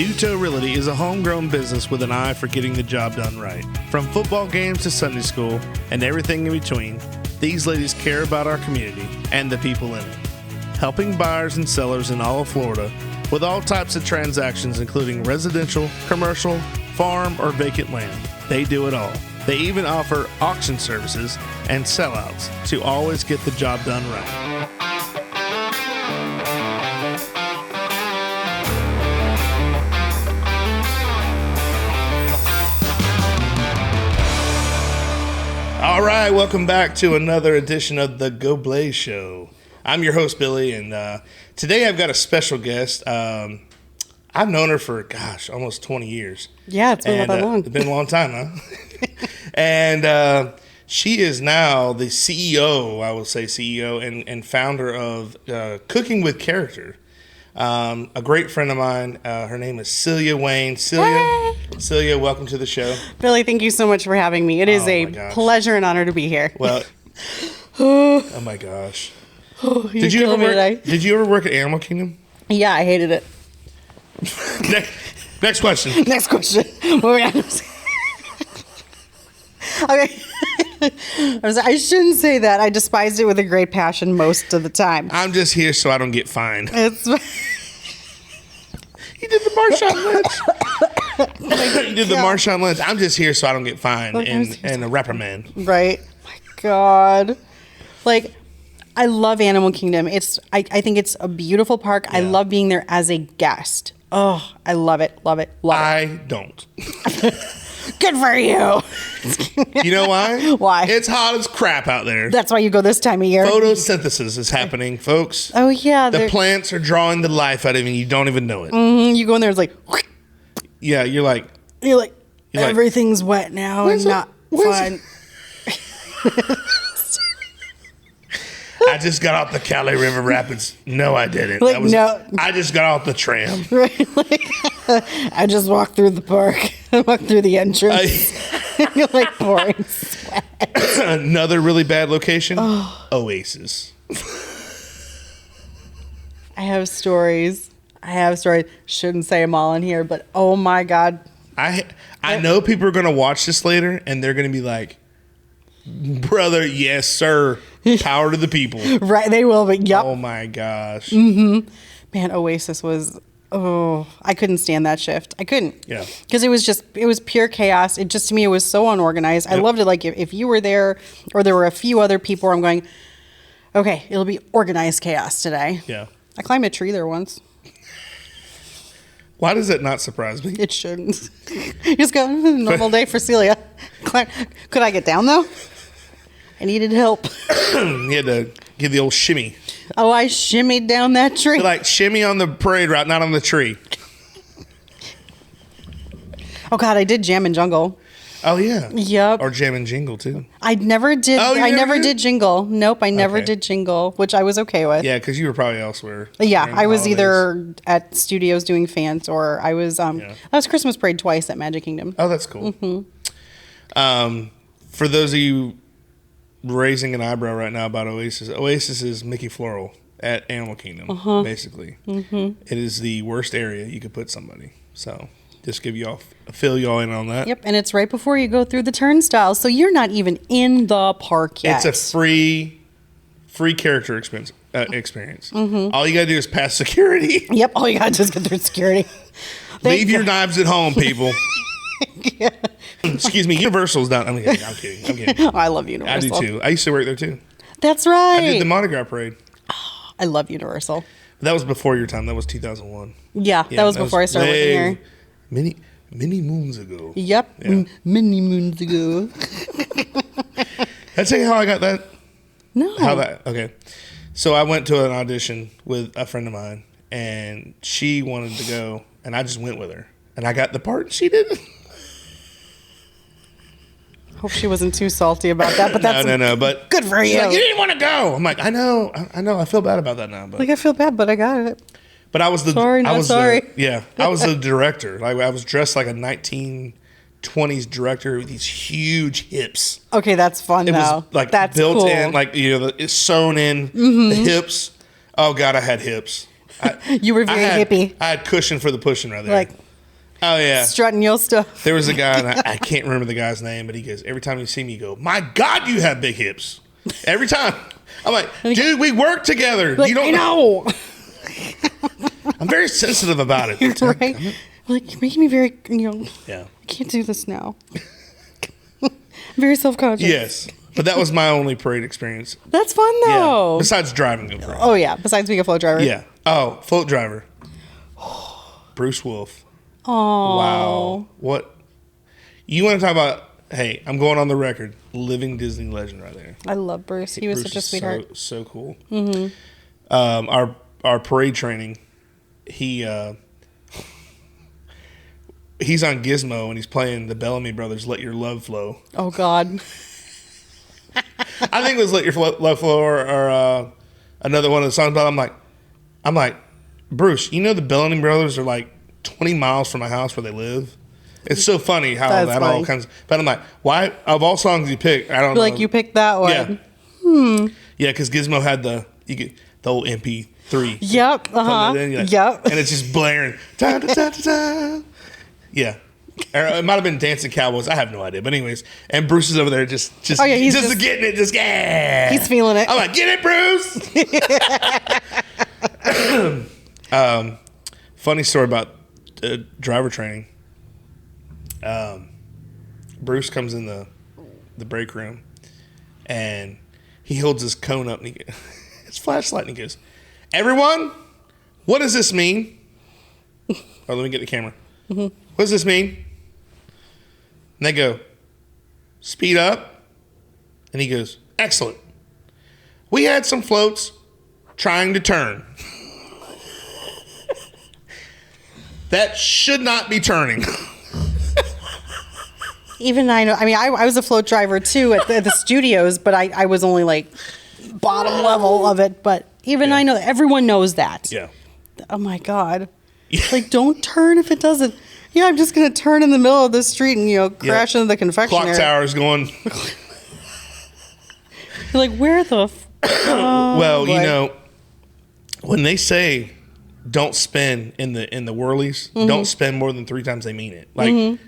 Duto Realty is a homegrown business with an eye for getting the job done right. From football games to Sunday school and everything in between, these ladies care about our community and the people in it. Helping buyers and sellers in all of Florida with all types of transactions, including residential, commercial, farm, or vacant land. They do it all. They even offer auction services and sellouts to always get the job done right. All right, welcome back to another edition of the Goblay Show. I'm your host, Billy, and today I've got a special guest. I've known her for, almost 20 years. Yeah, it's been that long. It's been a long time, huh? And she is now the CEO, I will say CEO, and founder of Cooking with Character. A great friend of mine. Her name is Celia Wayne. Celia, welcome to the show. Billy, thank you so much for having me. It is a pleasure and honor to be here. Well, oh my gosh. Did you ever work at Animal Kingdom? Yeah, I hated it. Next question. Next question. Okay. I shouldn't say that. I despised it with a great passion most of the time. I'm just here so I don't get fined. You did the Marshawn Lynch. You did the Marshawn Lynch. I'm just here so I don't get fined and a reprimand. Right. My God. I love Animal Kingdom. I think it's a beautiful park. Yeah. I love being there as a guest. Oh, I love it. Love it. I don't. Good for you. You know why? Why? It's hot as crap out there. That's why you go this time of year. Photosynthesis is happening, folks. Oh, yeah. The plants are drawing the life out of you and you don't even know it. Mm-hmm. You go in there, it's like... Yeah, you're like everything's wet now and not fun. I just got off the Cali River Rapids. No, I didn't. I just got off the tram. Right. I just walked through the park. I walked through the entrance. You're pouring sweat. Another really bad location. Oasis. I have stories. Shouldn't say them all in here, but oh my God. I know people are going to watch this later and they're going to be like, brother, yes, sir. Power to the people. Right, they will, but yep. Oh my gosh. Mm-hmm. Man, Oasis was, I couldn't stand that shift. I couldn't. Yeah. Because it was pure chaos. To me, it was so unorganized. Yep. I loved it. If you were there or there were a few other people, I'm going, okay, it'll be organized chaos today. Yeah. I climbed a tree there once. Why does it not surprise me? It shouldn't. You just go, normal day for Celia. Could I get down, though? I needed help. You had to give the old shimmy. Oh, I shimmied down that tree. You're shimmy on the parade route, not on the tree. Oh, God, I did Jam and Jungle. Oh, yeah. Yep. Or Jam and Jingle, too. I never did. I never did Jingle. Nope, I never did Jingle, which I was okay with. Yeah, because you were probably elsewhere. Yeah, I was either at studios doing fans or I was I was Christmas Parade twice at Magic Kingdom. Oh, that's cool. Mm-hmm. For those of you raising an eyebrow right now about Oasis is Mickey Floral at Animal Kingdom, basically. Mm-hmm. It is the worst area you could put somebody. So... just fill y'all in on that. Yep, and it's right before you go through the turnstile, so you're not even in the park yet. It's a free character experience. Mm-hmm. All you gotta do is pass security. Yep, all you gotta do is get through security. Leave your knives at home, people. Yeah. Excuse me, Universal's down. I'm kidding. Oh, I love Universal. I do too. I used to work there too. That's right. I did the Mardi Gras parade. Oh, I love Universal. That was before your time. That was 2001. Yeah, that was before I started working here. Many moons ago. Yep. Yeah. Many moons ago. Did I tell you how I got that? No. Okay. So I went to an audition with a friend of mine, and she wanted to go, and I just went with her. And I got the part, and she didn't. Hope she wasn't too salty about that, but that's no. But good for you. Like, you didn't want to go. I'm like, I know. I feel bad about that now. But I feel bad, but I got it. But I was the sorry. I was the director. I was dressed like a 1920s director with these huge hips. Okay, that's fun. It was that's built cool. in, it's sewn in the hips. Oh God, I had hips. You were very hippie. I had cushion for the pushing right there. Oh, yeah. Strutting your stuff. There was a guy, and I can't remember the guy's name, but he goes, every time you see me, you go, my God, you have big hips. Every time. I'm like, dude, we work together. Like, You don't I know. I'm very sensitive about it. Right? Like, you're making me very, Yeah. I can't do this now. I'm very self-conscious. Yes. But that was my only parade experience. That's fun, Yeah. though. Besides driving the parade. Oh, yeah. Besides being a float driver. Yeah. Oh, float driver. Bruce Wolf. Oh. Wow. What? You want to talk about, hey, I'm going on the record, living Disney legend right there. I love Bruce. He was Bruce such a is sweetheart. So cool. Mm-hmm. Our parade training, he's on Gizmo and he's playing the Bellamy Brothers' "Let Your Love Flow." Oh, God. I think it was "Let Your Love Flow" or another one of the songs. But I'm like, Bruce, you know the Bellamy Brothers are like 20 miles from my house where they live. It's so funny how That's that funny. all comes. But I'm like, why of all songs you pick? I don't know. Like, you picked that one. Yeah. Yeah, because Gizmo had the old MP3. Yep. Uh-huh. Yep. And it's just blaring. Da, da, da, da, da. Yeah. Or it might have been Dancing Cowboys. I have no idea. But anyways, and Bruce is over there just Oh, yeah, he's just getting it. Just yeah. He's feeling it. I'm like, get it, Bruce. Funny story about driver training. Bruce comes in the break room and he holds his cone up and his flashlight and he goes, everyone, what does this mean? Oh, let me get the camera. Mm-hmm. What does this mean? And they go, speed up. And he goes, excellent. We had some floats trying to turn. That should not be turning. Even I know. I mean, I was a float driver, too, at the studios, but I was only, like, bottom level of it. But even I know, everyone knows that. Yeah. Oh, my God. Like, don't turn if it doesn't. Yeah, I'm just going to turn in the middle of the street and, crash into the confectionery. Clock tower's going. You're like, where the... Well, boy. when they say don't spin in the whirlies, Mm-hmm. don't spin more than 3 times they mean it.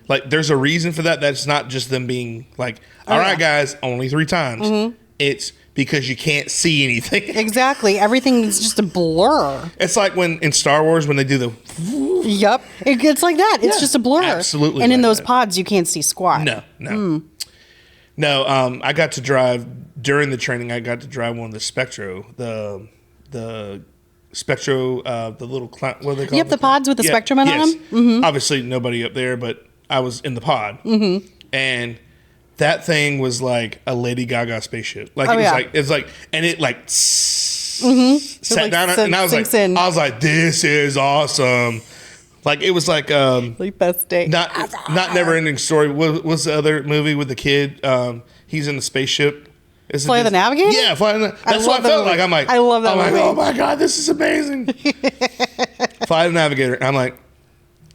Like there's a reason for that. That's not just them being like, all right, guys, only 3 times. Mm-hmm. It's because you can't see anything. Exactly. Everything is just a blur. It's like when in Star Wars when they do the Yep. It's like that. It's just a blur. Absolutely. And in like those that. pods, you can't see squat. No. I got to drive during the training. I got to drive one of the Spectro, the Spectro, the little what are they called? Yep, the pods with the Spectrum on yes. them. Mm-hmm. Obviously, nobody up there, but I was in the pod, and that thing was like a Lady Gaga spaceship. Like it's like, and it like sat down, and I was like, this is awesome. Like it was like best day. Not Never Ending Story. What's the other movie with the kid? He's in the spaceship. Fly the Navigator? Yeah, that's what I felt like. I'm like, I love that movie. Like, oh my God, this is amazing. Fly the Navigator. And I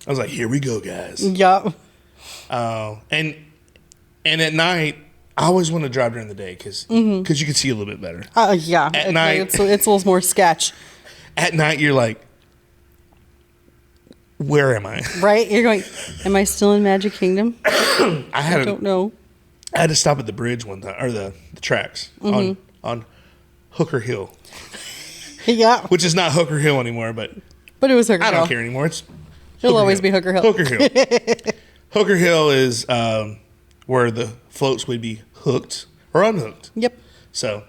was like, here we go, guys. Yup. And at night, I always want to drive during the day because you can see a little bit better. Yeah. At night, it's a little more sketch. At night, you're like, where am I? Right? You're going, am I still in Magic Kingdom? I don't know. I had to stop at the bridge one time, or the tracks on Hooker Hill. Yeah. Which is not Hooker Hill anymore, but it was Hooker Hill. I don't care anymore. It'll always be Hooker Hill. Hooker Hill. Hooker Hill is where the floats would be hooked or unhooked. Yep. So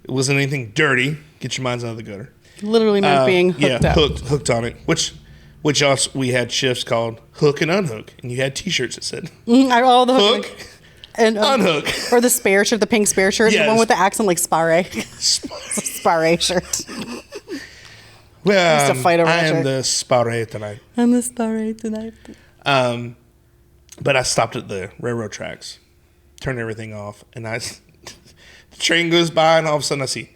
it wasn't anything dirty. Get your minds out of the gutter. Literally meant being hooked up. hooked on it. Which also we had shifts called hook and unhook, and you had T-shirts that said all the hook and unhook, or the spare shirt, the pink spare shirt, the one with the accent like Spare. Spare shirt. Well, used to fight over I am shirt. the Spare tonight. I'm the Spare tonight. But I stopped at the railroad tracks, turned everything off, and the train goes by, and all of a sudden I see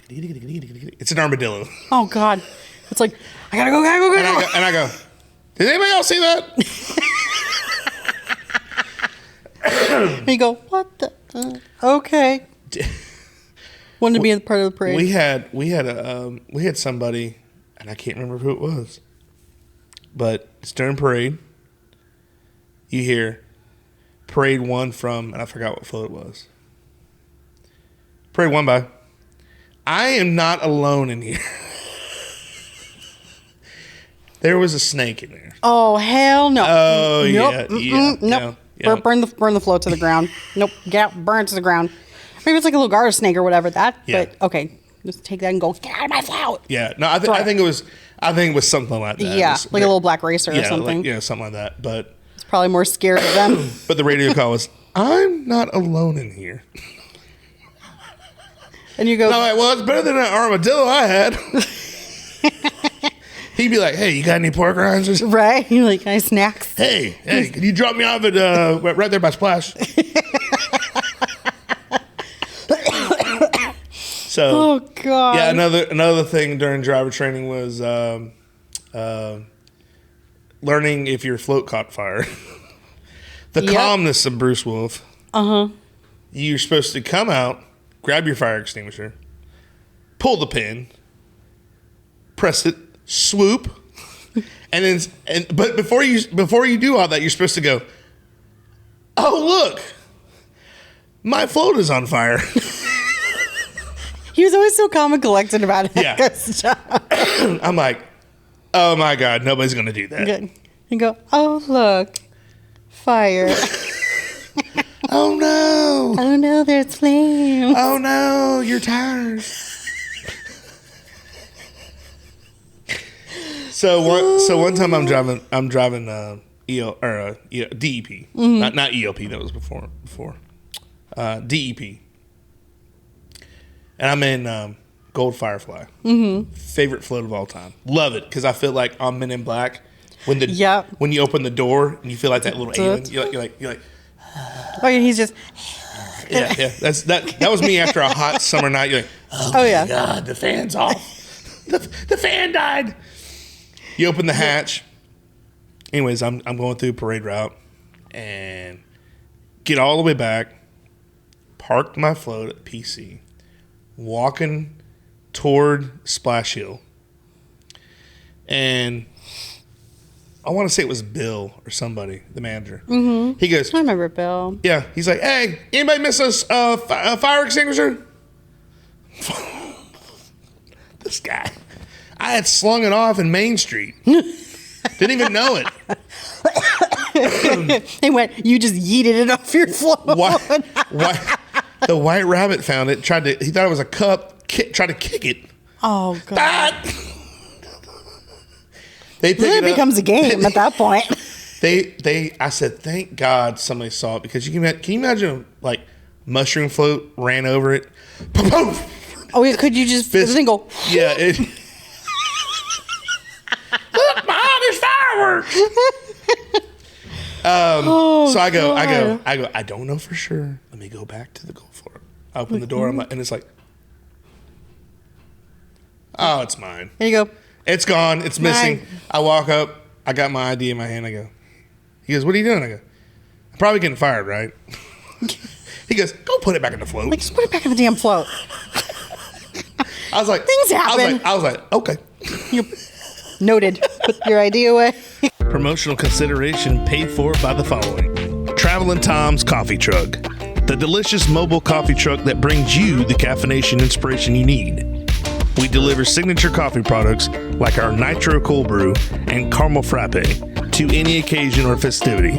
it's an armadillo. Oh God! It's like I gotta go. And I go. Did anybody else see that? And you go, what the? Okay. Wanted to be a part of the parade. We had somebody, and I can't remember who it was, but it's during parade, you hear Parade 1 from, and I forgot what float it was. Parade 1 by, I am not alone in here. There was a snake in there. Oh, hell no. Oh, nope. yeah. Nope. Yeah. Burn the float to the ground. Nope. Burn it to the ground. Maybe it's like a little garter snake or whatever. But okay. Just take that and go, get out of my float. Yeah. No, I think it was something like that. Yeah. Like a little black racer or something. Something like that. But it's probably more scared of them. But the radio call was, I'm not alone in here. And you go, and I'm like, well, it's better than that armadillo I had. He'd be like, hey, you got any pork rinds? Right? You're like, nice snacks. Hey, can you drop me off at right there by Splash? So, oh God. Yeah, another thing during driver training was learning if your float caught fire. The calmness of Bruce Wolf. You're supposed to come out, grab your fire extinguisher, pull the pin, press it, swoop, but before you do all that, you're supposed to go, oh look, my float is on fire. He was always so calm and collected about it. Yeah. I'm like, oh my God, nobody's gonna do that. Good. You go, oh look, fire. Oh no. Oh no, there's flames. Oh no, your tires. So one time I'm driving DEP, not ELP. That was before DEP, and I'm in Gold Firefly. Favorite float of all time. Love it because I feel like I'm Men in Black when you open the door and you feel like that little alien. You're like. Oh, and he's just. Yeah. That was me after a hot summer night. You're like, oh yeah, God, the fan's off. The fan died. You open the hatch. Anyways, I'm going through parade route and get all the way back. Parked my float at PC. Walking toward Splash Hill. And I want to say it was Bill or somebody, the manager. He goes, I remember Bill. Yeah. He's like, hey, anybody miss a fire extinguisher? This guy. I had slung it off in Main Street. Didn't even know it. He went, you just yeeted it off your float. The white rabbit found it, he thought it was a cup, tried to kick it. Oh, God. It becomes a game at that point. I said, thank God somebody saw it because can you imagine like mushroom float ran over it? Oh, yeah, could you just go? Yeah. Look, Mom, there's fireworks. So I go, I don't know for sure. Let me go back to the Gold floor. I open the door, and it's like, oh, it's mine. There you go. It's gone. It's missing. Mine. I walk up. I got my ID in my hand. I go, he goes, what are you doing? I go, I'm probably getting fired, right? He goes, go put it back in the float. Like, just put it back in the damn float. I was like, things happen. I was like, okay. You're noted. Put your ID away. Promotional consideration paid for by the following. Travelin' Tom's Coffee Truck. The delicious mobile coffee truck that brings you the caffeination inspiration you need. We deliver signature coffee products like our Nitro Cold Brew and Caramel Frappe to any occasion or festivity.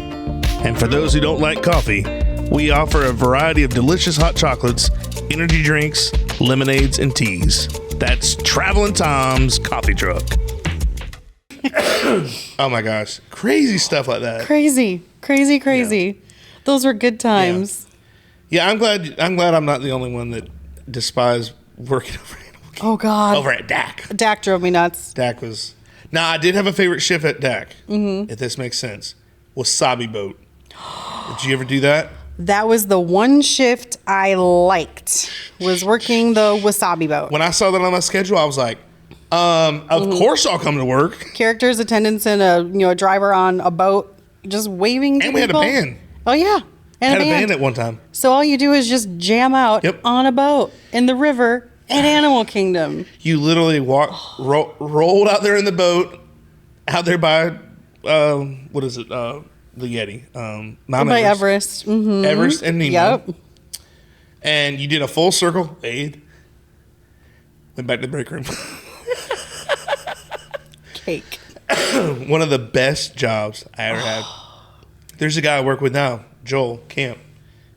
And for those who don't like coffee, we offer a variety of delicious hot chocolates, energy drinks, lemonades, and teas. That's Travelin' Tom's Coffee Truck. Oh my gosh. Crazy stuff like that. Crazy. Yeah. Those were good times. Yeah, I'm glad I'm not the only one that despised working over Animal Kingdom. Oh God. Over at DAC. DAC drove me nuts. DAC was... Now, I did have a favorite shift at DAC, if this makes sense. Wasabi Boat. Did you ever do that? That was the one shift I liked, was working the Wasabi Boat. When I saw that on my schedule, I was like, of course I'll come to work. Characters, attendants, and a driver on a boat just waving to people. And we had a band. Oh, yeah. And had a band at one time. So all you do is just jam out on a boat in the river at Animal Kingdom. You literally rolled out there in the boat, out there by, what is it, the Yeti. Mount By Everest. Everest. Mm-hmm. Everest and Nemo. Yep. And you did a full circle, Aid. Went back to the break room. Cake. One of the best jobs I ever had. There's a guy I work with now, Joel Camp.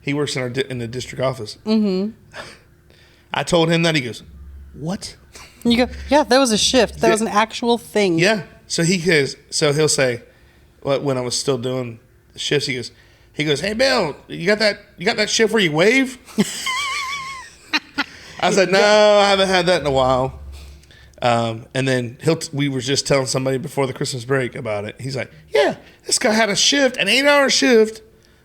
He works in the district office. Mm-hmm. I told him that. He goes, "What?" You go, yeah, that was a shift. That was an actual thing. Yeah. So he'll say, when I was still doing the shifts, he goes, "Hey Bill, you got that shift where you wave?" I said, "No, I haven't had that in a while." And then we were just telling somebody before the Christmas break about it. He's like, "Yeah, this guy had a shift, an 8-hour shift."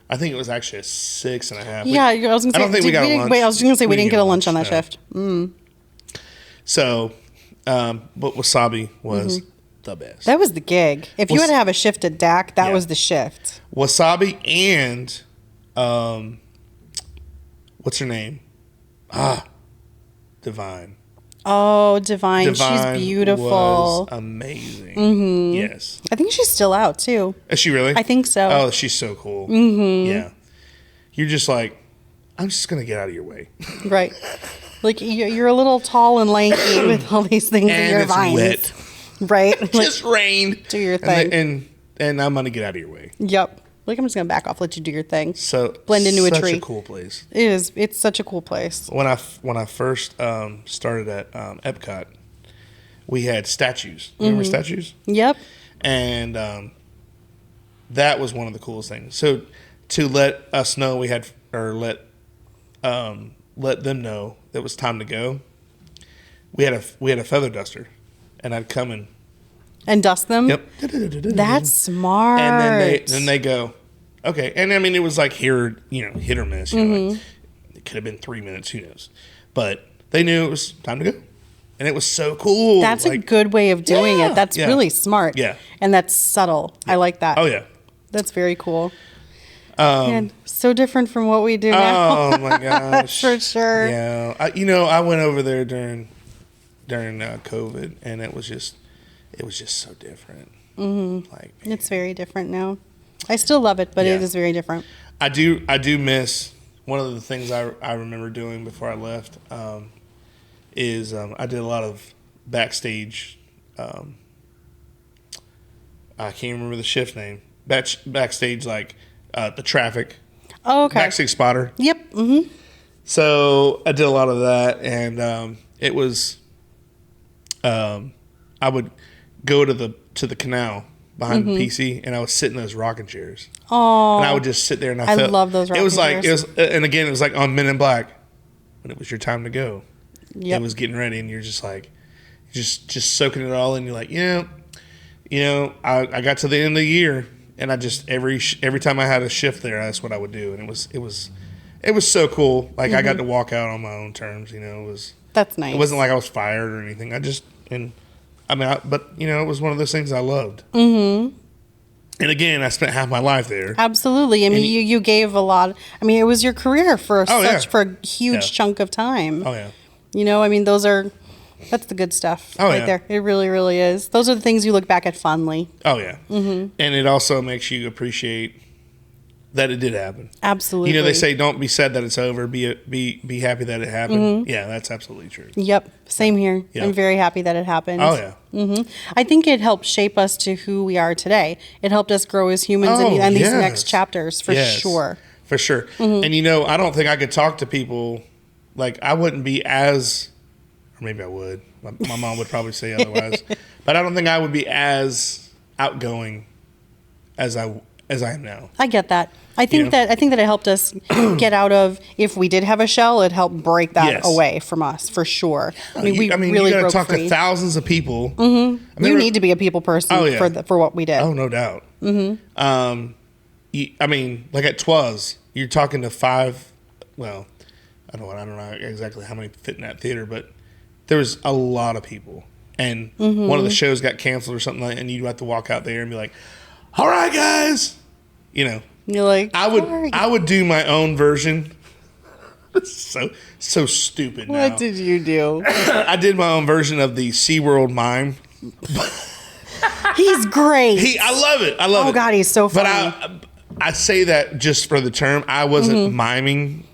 I think it was actually a 6.5. Yeah, I was going to say. I don't think we got a lunch. Wait, I was going to say we didn't get a lunch on that no. shift. Mm. So, but wasabi was the best. That was the gig. If you had to have a shift at DAC, that was the shift. Wasabi and, what's her name? Divine. Oh, Divine. She's beautiful. Was amazing. Mm-hmm. Yes. I think she's still out too. Is she really? I think so. Oh, she's so cool. Mm-hmm. Yeah. You're just like, I'm just going to get out of your way. Right. Like you're a little tall and lanky with all these things in your vines. Wet. Right. It just rained. Do your thing. And I'm going to get out of your way. Yep. Like, I'm just going to back off, let you do your thing. So blend into a tree. Such a cool place. It is. It's such a cool place. When I first started at Epcot, we had statues. Remember statues? Yep. And that was one of the coolest things. So to let us know let them know that it was time to go, we had a feather duster, and I'd come and dust them. Yep. That's smart. And then they go, okay. And I mean, it was like hit or miss. You know, like, it could have been 3 minutes. Who knows? But they knew it was time to go, and it was so cool. That's a good way of doing it. That's really smart. Yeah. And that's subtle. I like that. Oh yeah. That's very cool. And so different from what we do now. Oh my gosh. For sure. Yeah. I went over there during COVID, and it was just so different. Mm-hmm. Like, man. It's very different now. I still love it, but it is very different. I do miss one of the things I remember doing before I left. Is I did a lot of backstage. I can't remember the shift name. Backstage, like the traffic. Oh, okay. Backstage spotter. Yep. Mm-hmm. So I did a lot of that, and it was. I would go to the canal behind the PC, and I would sit in those rocking chairs. Oh. And I would just sit there, and I love those rocking chairs. And again, it was like on Men in Black, when it was your time to go. Yep. It was getting ready, and you're just like, just soaking it all in. You're like, I got to the end of the year, and I just every time I had a shift there, that's what I would do, and it was so cool. Like I got to walk out on my own terms. That's nice. It wasn't like I was fired or anything. But it was one of those things I loved. Mm-hmm. And again, I spent half my life there. Absolutely. I mean, you gave a lot. I mean, it was your career for a huge chunk of time. Oh yeah. That's the good stuff there. It really, really is. Those are the things you look back at fondly. Oh yeah. Mm-hmm. And it also makes you appreciate that it did happen. Absolutely. They say don't be sad that it's over. Be happy that it happened. Mm-hmm. Yeah, that's absolutely true. Yep. Same here. Yep. I'm very happy that it happened. Oh yeah. Mm-hmm. I think it helped shape us to who we are today. It helped us grow as humans in these next chapters for sure. For sure. Mm-hmm. And I don't think I could talk to people like I wouldn't be as, or maybe I would. My mom would probably say otherwise, but I don't think I would be as outgoing as I am now. I get that. I think that it helped us get out of, if we did have a shell, it helped break that away from us for sure. I mean, we really you got to broke talk free. to thousands of people. Mm-hmm. You need to be a people person for what we did. Oh, no doubt. Mm-hmm. Like at Twas, you're talking to 5. Well, I don't know exactly how many fit in that theater, but there was a lot of people, and one of the shows got canceled or something like, and you'd have to walk out there and be like, "All right, guys," You're like, I would do my own version. so stupid now. What did you do? I did my own version of the SeaWorld mime. He's great. I love it. I love it. Oh God, he's so funny. I say that just for the term. I wasn't miming.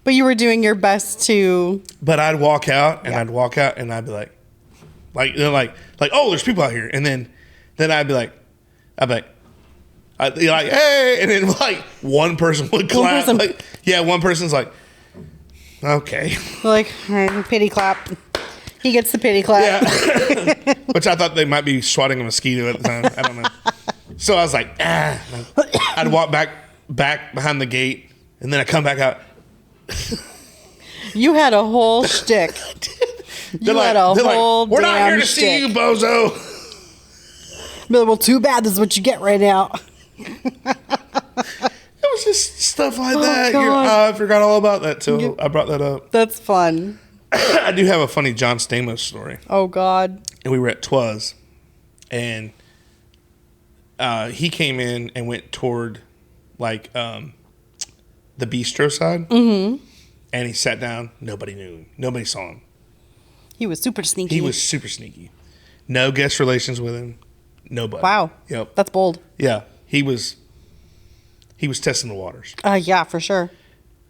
But you were doing your best to. But I'd walk out and I'd be like, oh, there's people out here. And then I'd be like, hey, and then like one person would clap. One person's like, okay. Like, all right, pity clap. He gets the pity clap. Yeah. Which I thought they might be swatting a mosquito at the time. I don't know. So I was like, I'd walk back behind the gate, and then I come back out. You had a whole shtick. We're not here to see you, bozo. Well, too bad. This is what you get right now. It was just stuff like that. God. I forgot all about that till I brought that up. That's fun. I do have a funny John Stamos story. Oh, God. And we were at Twas, and he came in and went toward like the bistro side. Mm-hmm. And he sat down. Nobody knew him. Nobody saw him. He was super sneaky. He was super sneaky. No guest relations with him. Nobody. Wow. Yep. That's bold. Yeah. He was testing the waters. Yeah, for sure.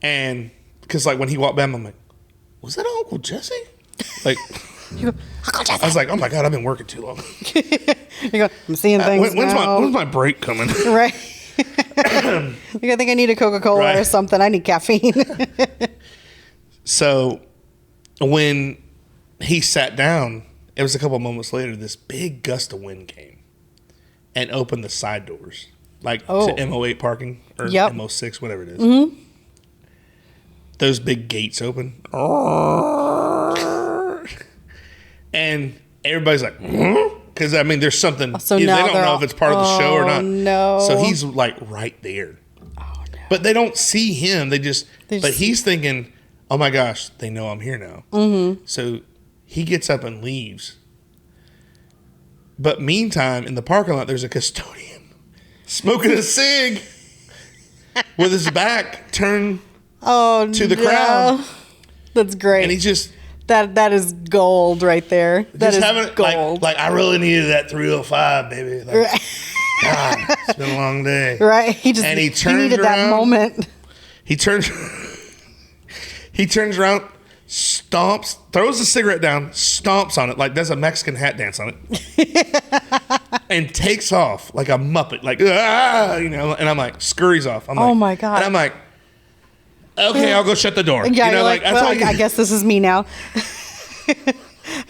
And because like when he walked by him, I'm like, was that Uncle Jesse? Like, Uncle Jesse. I was like, oh my God, I've been working too long. You go, I'm seeing things when's my break coming? Right. Like, I think I need a Coca-Cola or something. I need caffeine. So when he sat down, it was a couple moments later, this big gust of wind came and opened the side doors, like to MO8 parking or MO6, whatever it is. Mm-hmm. Those big gates open. And everybody's like, because I mean, there's something. So they now don't know if it's part of the show or not. No. So he's like right there. Oh, no. But they don't see him. But he's thinking, oh my gosh, they know I'm here now. Mm-hmm. So he gets up and leaves. But meantime, in the parking lot, there's a custodian smoking a cig with his back turned to the crowd. That's great. And he just... That is gold right there. That is gold. Like, I really needed that 305, baby. Like, God, it's been a long day. Right. He around, needed that moment. He turns around, stomps, throws the cigarette down, stomps on it, like does a Mexican hat dance on it, and takes off like a Muppet, like, and I'm like, scurries off. I'm like, oh my God. And I'm like, okay, I'll go shut the door. Yeah, you're like, I guess this is me now.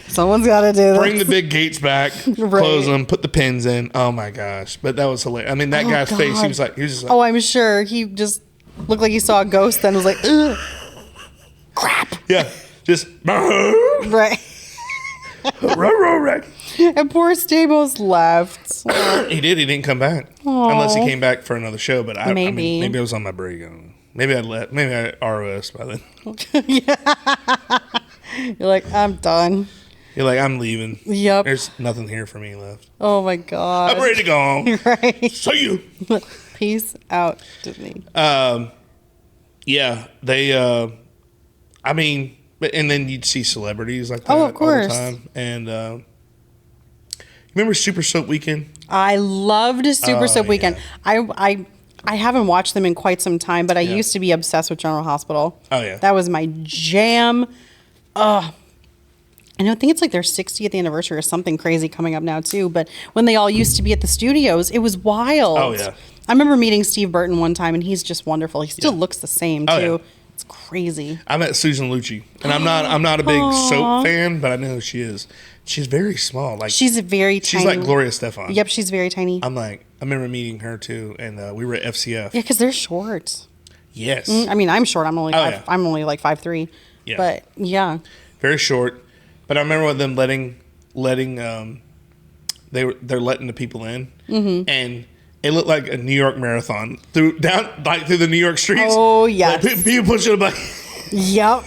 Someone's got to do this. Bring the big gates back, close them, put the pins in. Oh my gosh. But that was hilarious. I mean, that guy's face, he was just like, oh, I'm sure. He just looked like he saw a ghost and was like, ugh, crap. Yeah, just, right. And poor Stamos left. He did. He didn't come back. Aww. Unless he came back for another show. But I mean, maybe I was on my break. I don't know. Maybe I ROS by then. Yeah. You're like, I'm done. You're like, I'm leaving. Yep. There's nothing here for me left. Oh my God. I'm ready to go home. Right. See you. Peace out, Disney. Yeah. They, I mean, and then you'd see celebrities like that of course. all the time. And remember Super Soap Weekend? I loved Super Soap Weekend. I haven't watched them in quite some time, but I used to be obsessed with General Hospital. Oh, yeah. That was my jam. And I think it's like their 60th anniversary or something crazy coming up now, too. But when they all used to be at the studios, it was wild. Oh, yeah. I remember meeting Steve Burton one time, and he's just wonderful. He still looks the same, too. Oh, yeah. It's crazy. I met Susan Lucci, and I'm not a big soap fan, but I know who she is. She's very small. Like she's very tiny. She's like Gloria Estefan. Yep, she's very tiny. I remember meeting her too, and we were at FCF. Yeah, because they're short. Yes. I mean, I'm short. I'm only I'm only like 5'3". Yeah. But yeah. Very short. But I remember with them letting they're letting the people in, and it looked like a New York marathon through the New York streets. Oh yes. Like, people pushing a bike. Yep.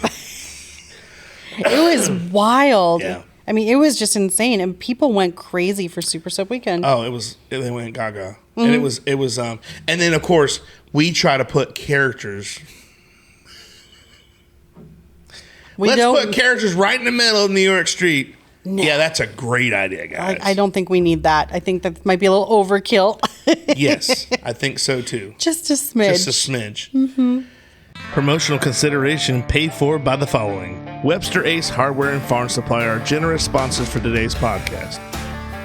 It was wild. Yeah. I mean, it was just insane, and people went crazy for Super Soap Weekend. Oh, they went gaga, and it was, and then of course we try to put characters. Let's put characters right in the middle of New York Street Yeah, that's a great idea, guys. I don't think we need that. I think that might be a little overkill. Yes, I think so too. Just a smidge. Just a smidge. Mm-hmm. Promotional consideration paid for by the following. Webster Ace Hardware and Farm Supply are generous sponsors for today's podcast.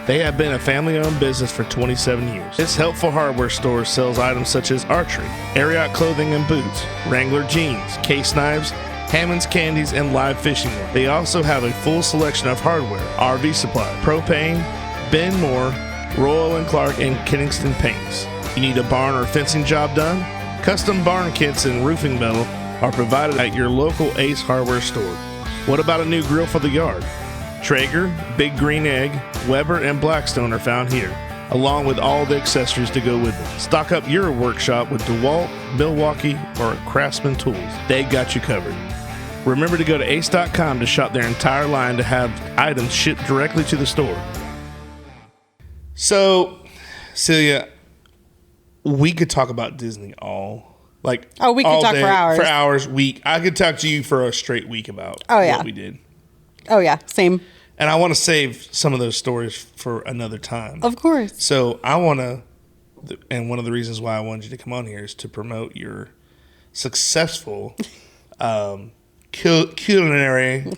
They have been a family-owned business for 27 years. This helpful hardware store sells items such as archery, Ariat clothing and boots, Wrangler jeans, case knives, Hammond's candies, and live fishing gear. They also have a full selection of hardware, RV supply, propane, Ben Moore, Royal & Clark, and Kenningston paints. You need a barn or fencing job done? Custom barn kits and roofing metal are provided at your local Ace Hardware store. What about a new grill for the yard? Traeger, Big Green Egg, Weber, and Blackstone are found here, along with all the accessories to go with them. Stock up your workshop with DeWalt, Milwaukee, or Craftsman tools. They got you covered. Remember to go to ace.com to shop their entire line to have items shipped directly to the store. So, Celia, we could talk about Disney we could talk day, for hours. For hours, week. I could talk to you for a straight week about what we did. Oh, yeah. Same. And I want to save some of those stories for another time. Of course. So I want to, and one of the reasons why I wanted you to come on here is to promote your successful culinary,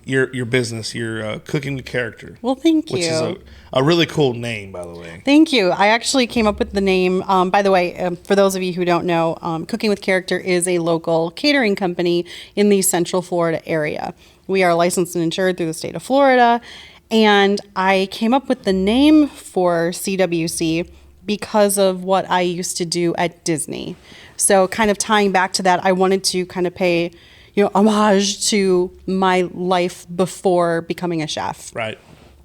your business, your Cooking with Character. Well, thank you. Which is a really cool name, by the way. Thank you. I actually came up with the name. By the way, for those of you who don't know, Cooking with Character is a local catering company in the Central Florida area. We are licensed and insured through the state of Florida. And I came up with the name for CWC because of what I used to do at Disney. So kind of tying back to that, I wanted to kind of pay, homage to my life before becoming a chef. Right.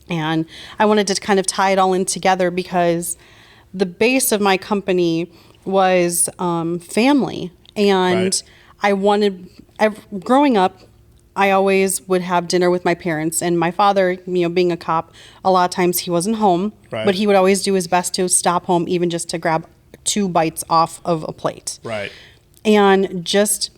And I wanted to kind of tie it all in together because the base of my company was family. And Right. Growing up, I always would have dinner with my parents, and my father, being a cop, a lot of times he wasn't home, Right. but he would always do his best to stop home, even just to grab 2 bites off of a plate. Right. And just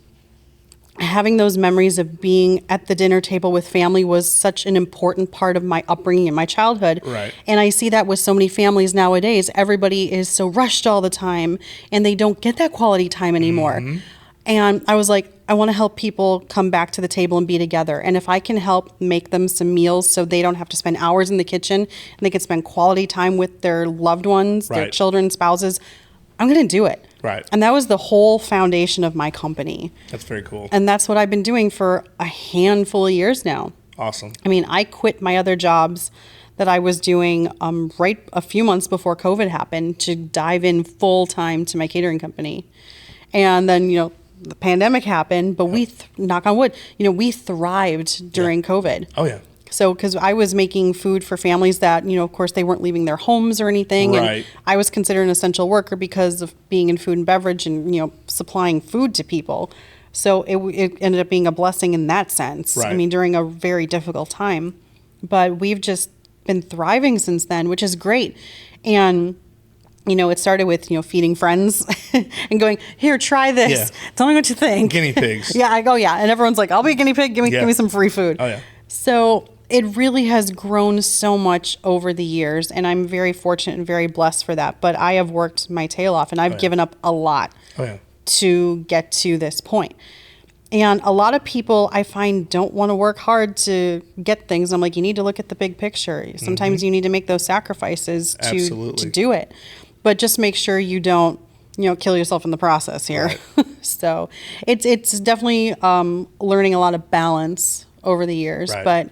having those memories of being at the dinner table with family was such an important part of my upbringing and my childhood. Right. And I see that with so many families nowadays. Everybody is so rushed all the time, and they don't get that quality time anymore. Mm-hmm. And I was like, I want to help people come back to the table and be together. And if I can help make them some meals so they don't have to spend hours in the kitchen and they can spend quality time with their loved ones, their Right. children, spouses, I'm going to do it. Right. And that was the whole foundation of my company. That's very cool. And that's what I've been doing for a handful of years now. Awesome. I mean, I quit my other jobs that I was doing right a few months before COVID happened to dive in full time to my catering company. And then, the pandemic happened, but we, knock on wood, we thrived during COVID. Oh, yeah. So, because I was making food for families that, of course, they weren't leaving their homes or anything. Right. And I was considered an essential worker because of being in food and beverage and, supplying food to people. So it ended up being a blessing in that sense. Right. I mean, during a very difficult time. But we've just been thriving since then, which is great. And it started with, feeding friends and going, here, try this. Yeah. Tell me what you think. Guinea pigs. Yeah, I go, yeah. And everyone's like, I'll be a guinea pig. Give me some free food. Oh, yeah. So it really has grown so much over the years. And I'm very fortunate and very blessed for that. But I have worked my tail off and I've given up a lot to get to this point. And a lot of people I find don't want to work hard to get things. I'm like, you need to look at the big picture. Sometimes you need to make those sacrifices to do it. But just make sure you don't, kill yourself in the process here. Right. So it's definitely learning a lot of balance over the years. Right.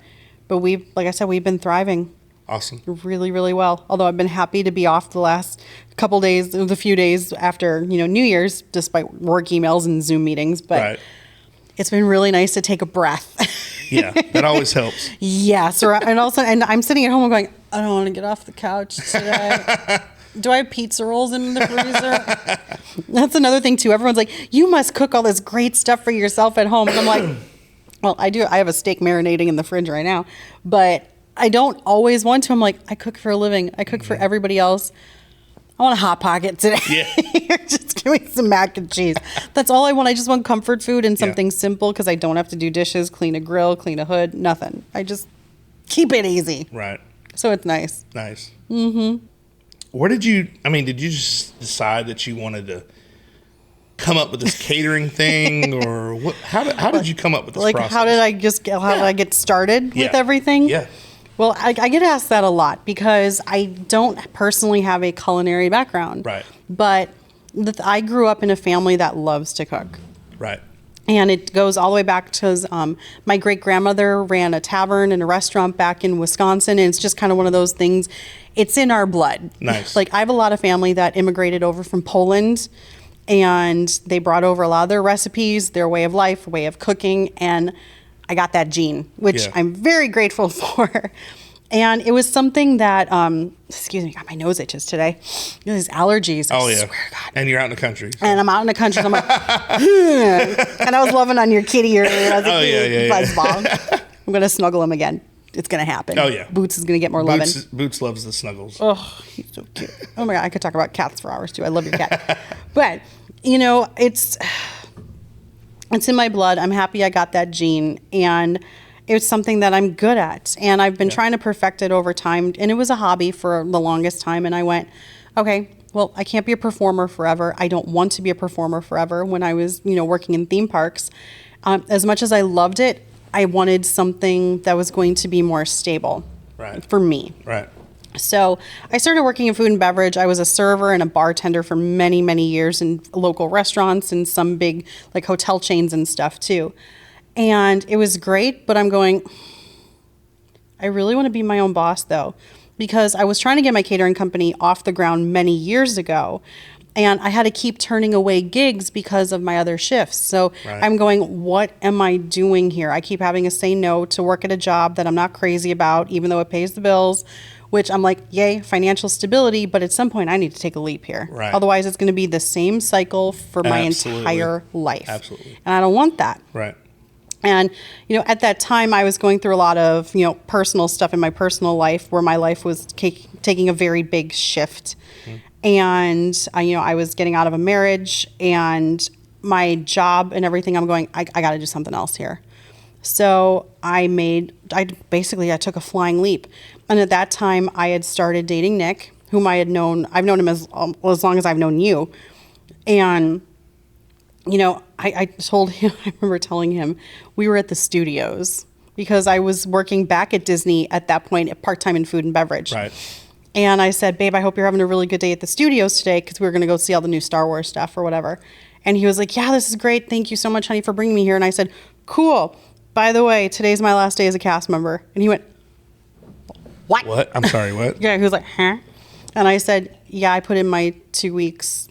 But we've, like I said, we've been thriving. Awesome. Really, really well. Although I've been happy to be off the last couple days, the few days after, New Year's, despite work emails and Zoom meetings. But it's been really nice to take a breath. Yeah, that always helps. Yes. And also, and I'm sitting at home and going, I don't want to get off the couch today. Do I have pizza rolls in the freezer? That's another thing, too. Everyone's like, you must cook all this great stuff for yourself at home. And I'm like, well, I do. I have a steak marinating in the fridge right now. But I don't always want to. I'm like, I cook for a living. I cook for everybody else. I want a Hot Pocket today. Yeah. Just give me some mac and cheese. That's all I want. I just want comfort food and something simple because I don't have to do dishes, clean a grill, clean a hood, nothing. I just keep it easy. Right. So it's nice. Nice. Mm-hmm. Where did you just decide that you wanted to come up with this catering thing, or what? How did you come up with this process? How did I get started with everything? Yeah. Well, I get asked that a lot because I don't personally have a culinary background. Right. But I grew up in a family that loves to cook. Right. And it goes all the way back to my great-grandmother ran a tavern and a restaurant back in Wisconsin, and it's just kind of one of those things. It's in our blood. Nice. Like, I have a lot of family that immigrated over from Poland, and they brought over a lot of their recipes, their way of life, way of cooking, and I got that gene, which I'm very grateful for. And it was something that, excuse me, got my nose itches today. These allergies. Oh, I yeah. swear to God. And you're out in the country. So. And I'm out in the country. So I'm like, and I was loving on your kitty earlier. I was like, buzzball. I'm going to snuggle him again. It's going to happen. Oh, yeah. Boots is going to get more loving. Boots loves the snuggles. Oh, he's so cute. Oh, my God. I could talk about cats for hours, too. I love your cat. But, you know, it's in my blood. I'm happy I got that gene. And it's something that I'm good at. And I've been trying to perfect it over time. And it was a hobby for the longest time. And I went, okay, well, I can't be a performer forever. I don't want to be a performer forever. When I was, working in theme parks, as much as I loved it, I wanted something that was going to be more stable for me. Right. So I started working in food and beverage. I was a server and a bartender for many, many years in local restaurants and some big like hotel chains and stuff too. And it was great, but I'm going, I really want to be my own boss though, because I was trying to get my catering company off the ground many years ago. And I had to keep turning away gigs because of my other shifts. So I'm going, what am I doing here? I keep having to say no to work at a job that I'm not crazy about, even though it pays the bills, which I'm like, yay, financial stability. But at some point, I need to take a leap here. Right. Otherwise, it's going to be the same cycle for my entire life. Absolutely. And I don't want that. Right. And, at that time, I was going through a lot of, personal stuff in my personal life where my life was taking a very big shift. And, I was getting out of a marriage and my job and everything. I'm going, I got to do something else here. So I took a flying leap. And at that time, I had started dating Nick, whom I've known him as long as I've known you. And, I told him, I remember telling him, we were at the studios because I was working back at Disney at that point, part-time in food and beverage. Right. And I said, babe, I hope you're having a really good day at the studios today because we were going to go see all the new Star Wars stuff or whatever. And he was like, yeah, this is great. Thank you so much, honey, for bringing me here. And I said, cool. By the way, today's my last day as a cast member. And he went, what? I'm sorry, what? Yeah, he was like, huh? And I said, yeah, I put in my 2 weeks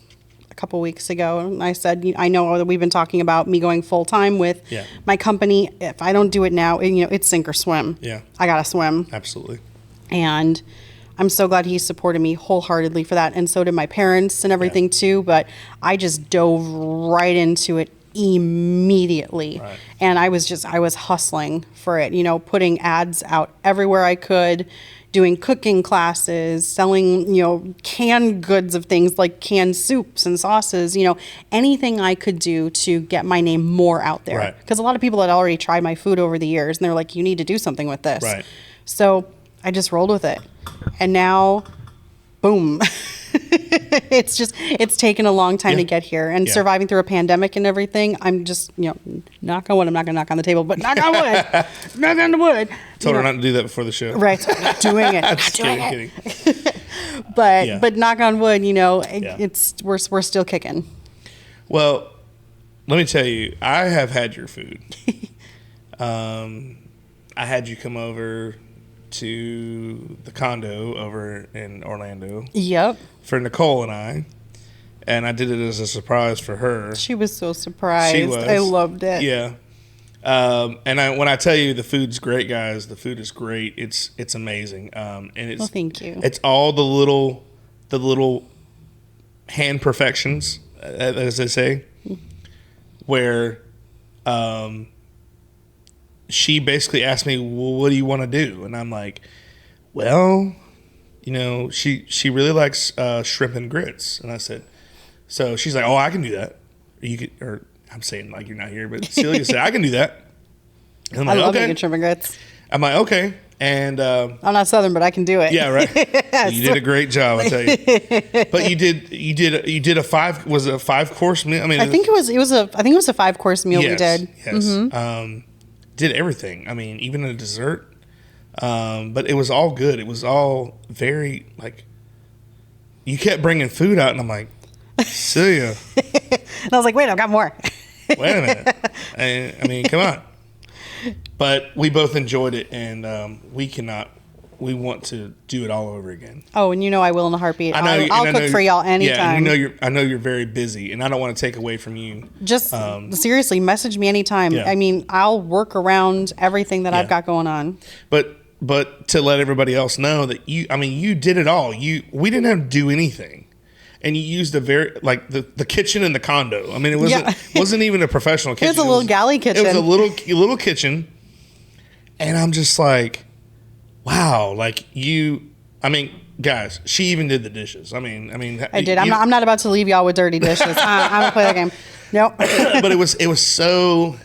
a couple weeks ago. And I said, I know that we've been talking about me going full time with my company. If I don't do it now, it's sink or swim. Yeah. I got to swim. Absolutely. And I'm so glad he supported me wholeheartedly for that. And so did my parents and everything too. But I just dove right into it immediately. Right. And I was hustling for it, putting ads out everywhere I could, doing cooking classes, selling, canned goods of things like canned soups and sauces, anything I could do to get my name more out there. Because a lot of people had already tried my food over the years and they're like, you need to do something with this. Right. So I just rolled with it. And now, boom. It's taken a long time to get here. And surviving through a pandemic and everything, I'm just, knock on wood. I'm not going to knock on the table, but knock on wood. Knock on the wood. Told her not to do that before the show. Right. So I'm not doing it. Kidding. But knock on wood, we're still kicking. Well, let me tell you, I have had your food. I had you come over to the condo over in Orlando. Yep. For Nicole and I. And I did it as a surprise for her. She was so surprised. She was. I loved it. Yeah. When I tell you the food's great, guys, the food is great. It's amazing. And it's well, thank you. It's all the little hand perfections, as they say, where she basically asked me, well, what do you want to do? And I'm like, well, she really likes shrimp and grits. And I said, so she's like, oh, I can do that. Or I'm saying like you're not here, but Celia said, I can do that. And I'm like, I love okay. making shrimp and grits. I'm like, okay. And I'm not Southern, but I can do it. Yeah, right. You did a great job, I tell you. But you did a 5-course meal. I mean, I think it was a 5-course meal. Yes, we did. Yes. Mm-hmm. Did everything. I mean, even a dessert. But it was all good. It was all very like. You kept bringing food out, and I'm like, Celia. And I was like, wait, I've got more. Wait a minute. I mean, come on. But we both enjoyed it, and we want to do it all over again. Oh, and I will in a heartbeat. I'll cook for y'all anytime. Yeah, I know you're very busy, and I don't want to take away from you. Just seriously, message me anytime. Yeah. I mean, I'll work around everything that I've got going on. But to let everybody else know that you did it all. We didn't have to do anything. And you used a very the kitchen in the condo. I mean, it wasn't even a professional kitchen. It was a little galley kitchen. It was a little kitchen, and I'm just like, wow, like you. I mean, guys, she even did the dishes. I mean, I did. I'm not about to leave y'all with dirty dishes. I'm gonna play that game. Nope. But it was so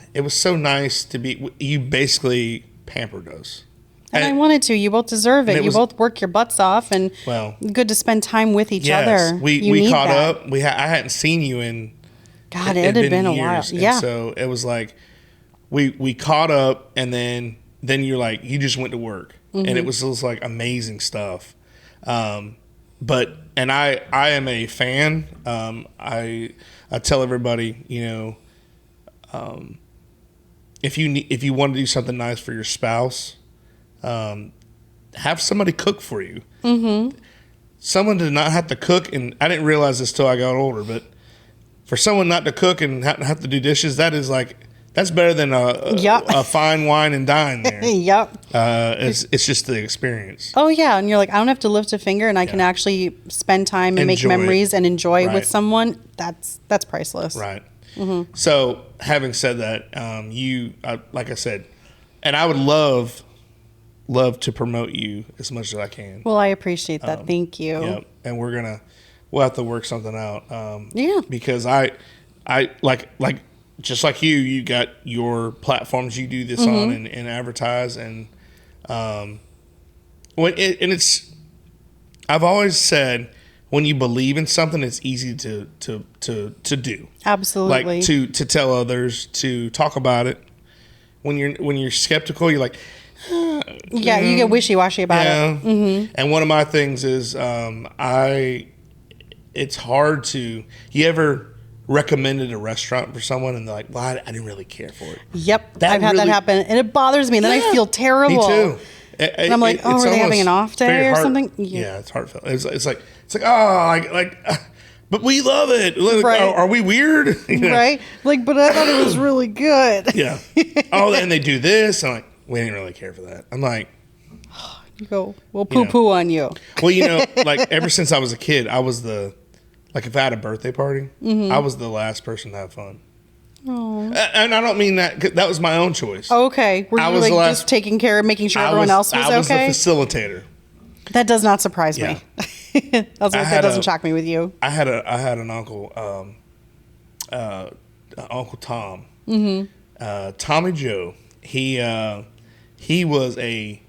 nice to be. You basically pampered us. And I wanted to. You both deserve it. You both work your butts off, and good to spend time with each other. We caught up. I hadn't seen you in. God, it had been a while. Yeah. And so it was like we caught up, and then you're like you just went to work, and it was just like amazing stuff. But I am a fan. I tell everybody, if you want to do something nice for your spouse. Have somebody cook for you. Mm-hmm. Someone to not have to cook, and I didn't realize this till I got older, but for someone not to cook and have to do dishes, that's better than a fine wine and dine there. Yep. It's just the experience. Oh yeah, and you're like, I don't have to lift a finger, and I can actually spend time and make memories and enjoy with someone. That's priceless. Right. Mm-hmm. So having said that, you like I said, and I would love to promote you as much as I can. Well, I appreciate that. Thank you. Yep. And we'll have to work something out. Yeah. Because I like just like you got your platforms you do this on and advertise and I've always said when you believe in something, it's easy to do. Absolutely. Like to tell others, to talk about it. When you're skeptical, you're like. You get wishy-washy about it. Mm-hmm. And one of my things is it's hard to. You ever recommended a restaurant for someone and they're like, well, I didn't really care for it. Yep, I've had that happen, and it bothers me. And then I feel terrible. Me too. And I'm like, are they having an off day or something? Yeah, it's heartfelt. It's like but we love it. Right. Are we weird? Right? Like, but I thought it was really good. Yeah. Oh, and they do this. I'm like. We didn't really care for that. I'm like, you go, we'll poo on you. Well, like ever since I was a kid, I was if I had a birthday party, I was the last person to have fun. Oh. And I don't mean that. That was my own choice. Okay. Were you just taking care of making sure everyone else was okay? I was the facilitator. That does not surprise me. That doesn't shock me with you. I had an uncle, Uncle Tom. Mm-hmm. Tommy Joe. He was a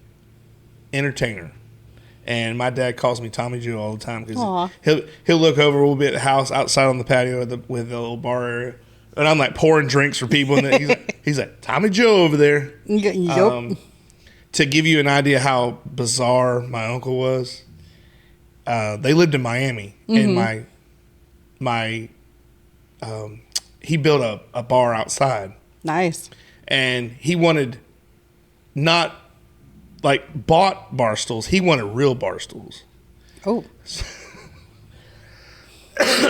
entertainer, and my dad calls me Tommy Joe all the time because he'll look over. We'll be at the house outside on the patio with the little bar area, and I'm like pouring drinks for people, and then he's like Tommy Joe over there. Yep. To give you an idea how bizarre my uncle was, they lived in Miami, and he built a bar outside. Nice. And he wanted not bought bar stools. He wanted real bar stools. Oh.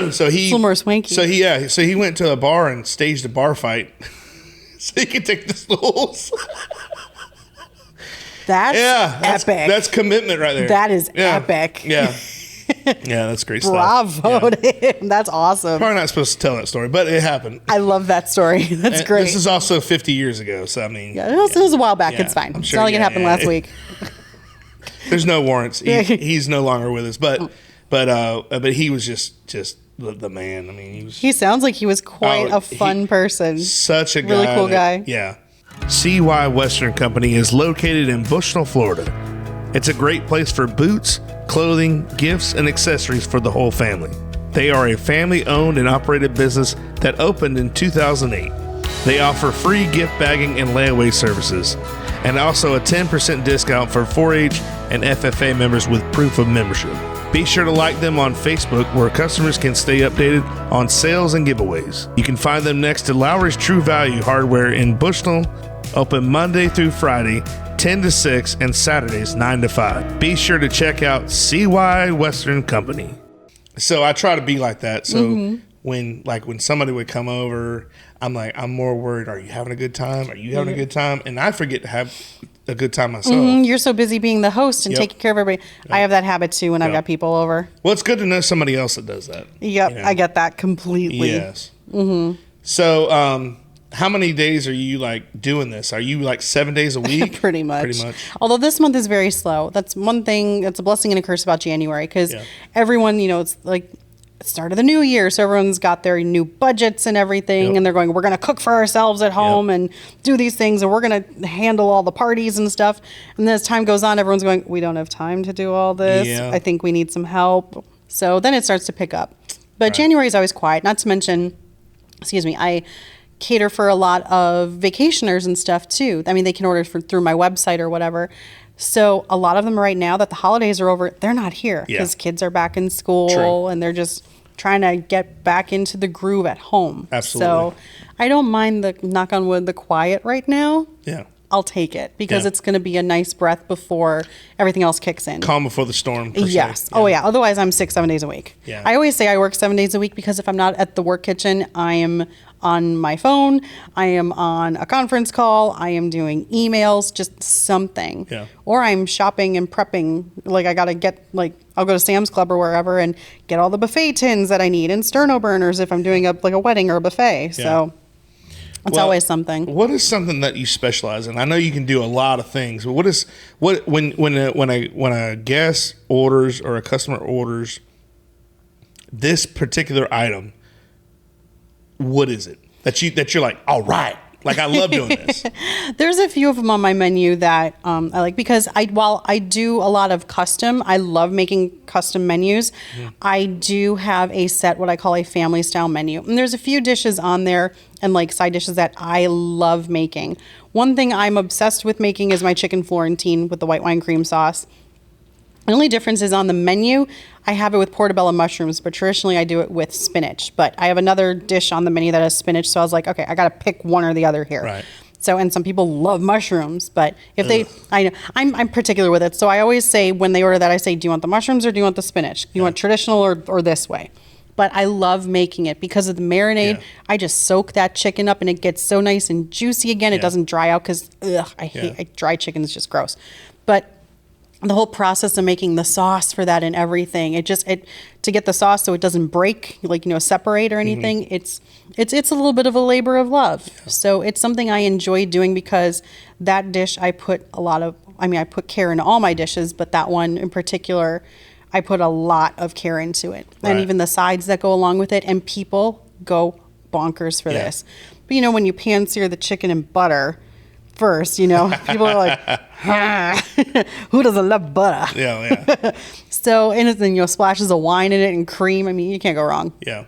So he a little more swanky. So he went to a bar and staged a bar fight so he could take the stools. That's epic. That's commitment right there. That is epic. Yeah. Yeah, that's great stuff. Bravo to him. That's awesome. Probably not supposed to tell that story, but it happened. I love that story. That's great. This is also 50 years ago, so I mean. Yeah, it was a while back. It's fine. It's not like it happened last week. There's no warrants. He's no longer with us, but he was just the man. I mean, he sounds like he was quite a fun person. Such a guy. Really cool guy. Yeah. CY Western Company is located in Bushnell, Florida. It's a great place for boots, clothing, gifts, and accessories for the whole family. They are a family-owned and operated business that opened in 2008. They offer free gift bagging and layaway services, and also a 10% discount for 4-H and FFA members with proof of membership. Be sure to like them on Facebook, where customers can stay updated on sales and giveaways. You can find them next to Lowry's True Value Hardware in Bushnell, open Monday through Friday, 10 to 6, and Saturdays, 9 to 5. Be sure to check out CY Western Company. So I try to be like that. So when somebody would come over, I'm more worried, are you having a good time? Are you having a good time? And I forget to have a good time myself. You're so busy being the host and taking care of everybody. I have that habit too when I've got people over. Well, it's good to know somebody else that does that. Yep, I get that completely. Yes. So how many days are you doing this? Are you 7 days a week? Pretty much. Although this month is very slow. That's one thing. That's a blessing and a curse about January, because everyone, it's like start of the new year, so everyone's got their new budgets and everything, and they're going, we're going to cook for ourselves at home and do these things, and we're going to handle all the parties and stuff. And then as time goes on, everyone's going, we don't have time to do all this. I think we need some help. So then it starts to pick up. But January is always quiet. Not to mention, I cater for a lot of vacationers and stuff too. I mean, they can order through my website or whatever. So a lot of them right now that the holidays are over, they're not here because kids are back in school and they're just trying to get back into the groove at home. Absolutely. So I don't mind the, knock on wood, the quiet right now. Yeah. I'll take it because it's going to be a nice breath before everything else kicks in. Calm before the storm. Yes. Oh, yeah. Otherwise, I'm 6-7 days a week. Yeah. I always say I work 7 days a week because if I'm not at the work kitchen, I am on my phone, I am on a conference call, I am doing emails, just something. Yeah. Or I'm shopping and prepping. I got to get, I'll go to Sam's Club or wherever and get all the buffet tins that I need and sterno burners if I'm doing a wedding or a buffet. Yeah. So it's always something. What is something that you specialize in? I know you can do a lot of things, but when a guest orders or a customer orders this particular item, what is it that you're like, all right, I love doing this? There's a few of them on my menu that I like because while I do a lot of custom, I love making custom menus. I do have a set, what I call a family style menu. And there's a few dishes on there and side dishes that I love making. One thing I'm obsessed with making is my chicken Florentine with the white wine cream sauce. The only difference is on the menu, I have it with portobello mushrooms, but traditionally I do it with spinach. But I have another dish on the menu that has spinach, so I was like, okay, I got to pick one or the other here. Right. So, and some people love mushrooms, but if I'm particular with it. So I always say when they order that, I say, do you want the mushrooms or do you want the spinach? Do you want traditional or this way? But I love making it because of the marinade. Yeah. I just soak that chicken up and it gets so nice and juicy again. It doesn't dry out because I hate dry chicken. It's just gross. But the whole process of making the sauce for that and everything, to get the sauce so it doesn't break, separate or anything, it's a little bit of a labor of love. Yeah. So it's something I enjoy doing because that dish I put I put care into all my dishes, but that one in particular, I put a lot of care into it. Right. And even the sides that go along with it, and people go bonkers for this. But when you pan sear the chicken in butter first, people are like, who doesn't love butter? Yeah. So, and then, splashes of wine in it and cream. I mean, you can't go wrong. Yeah.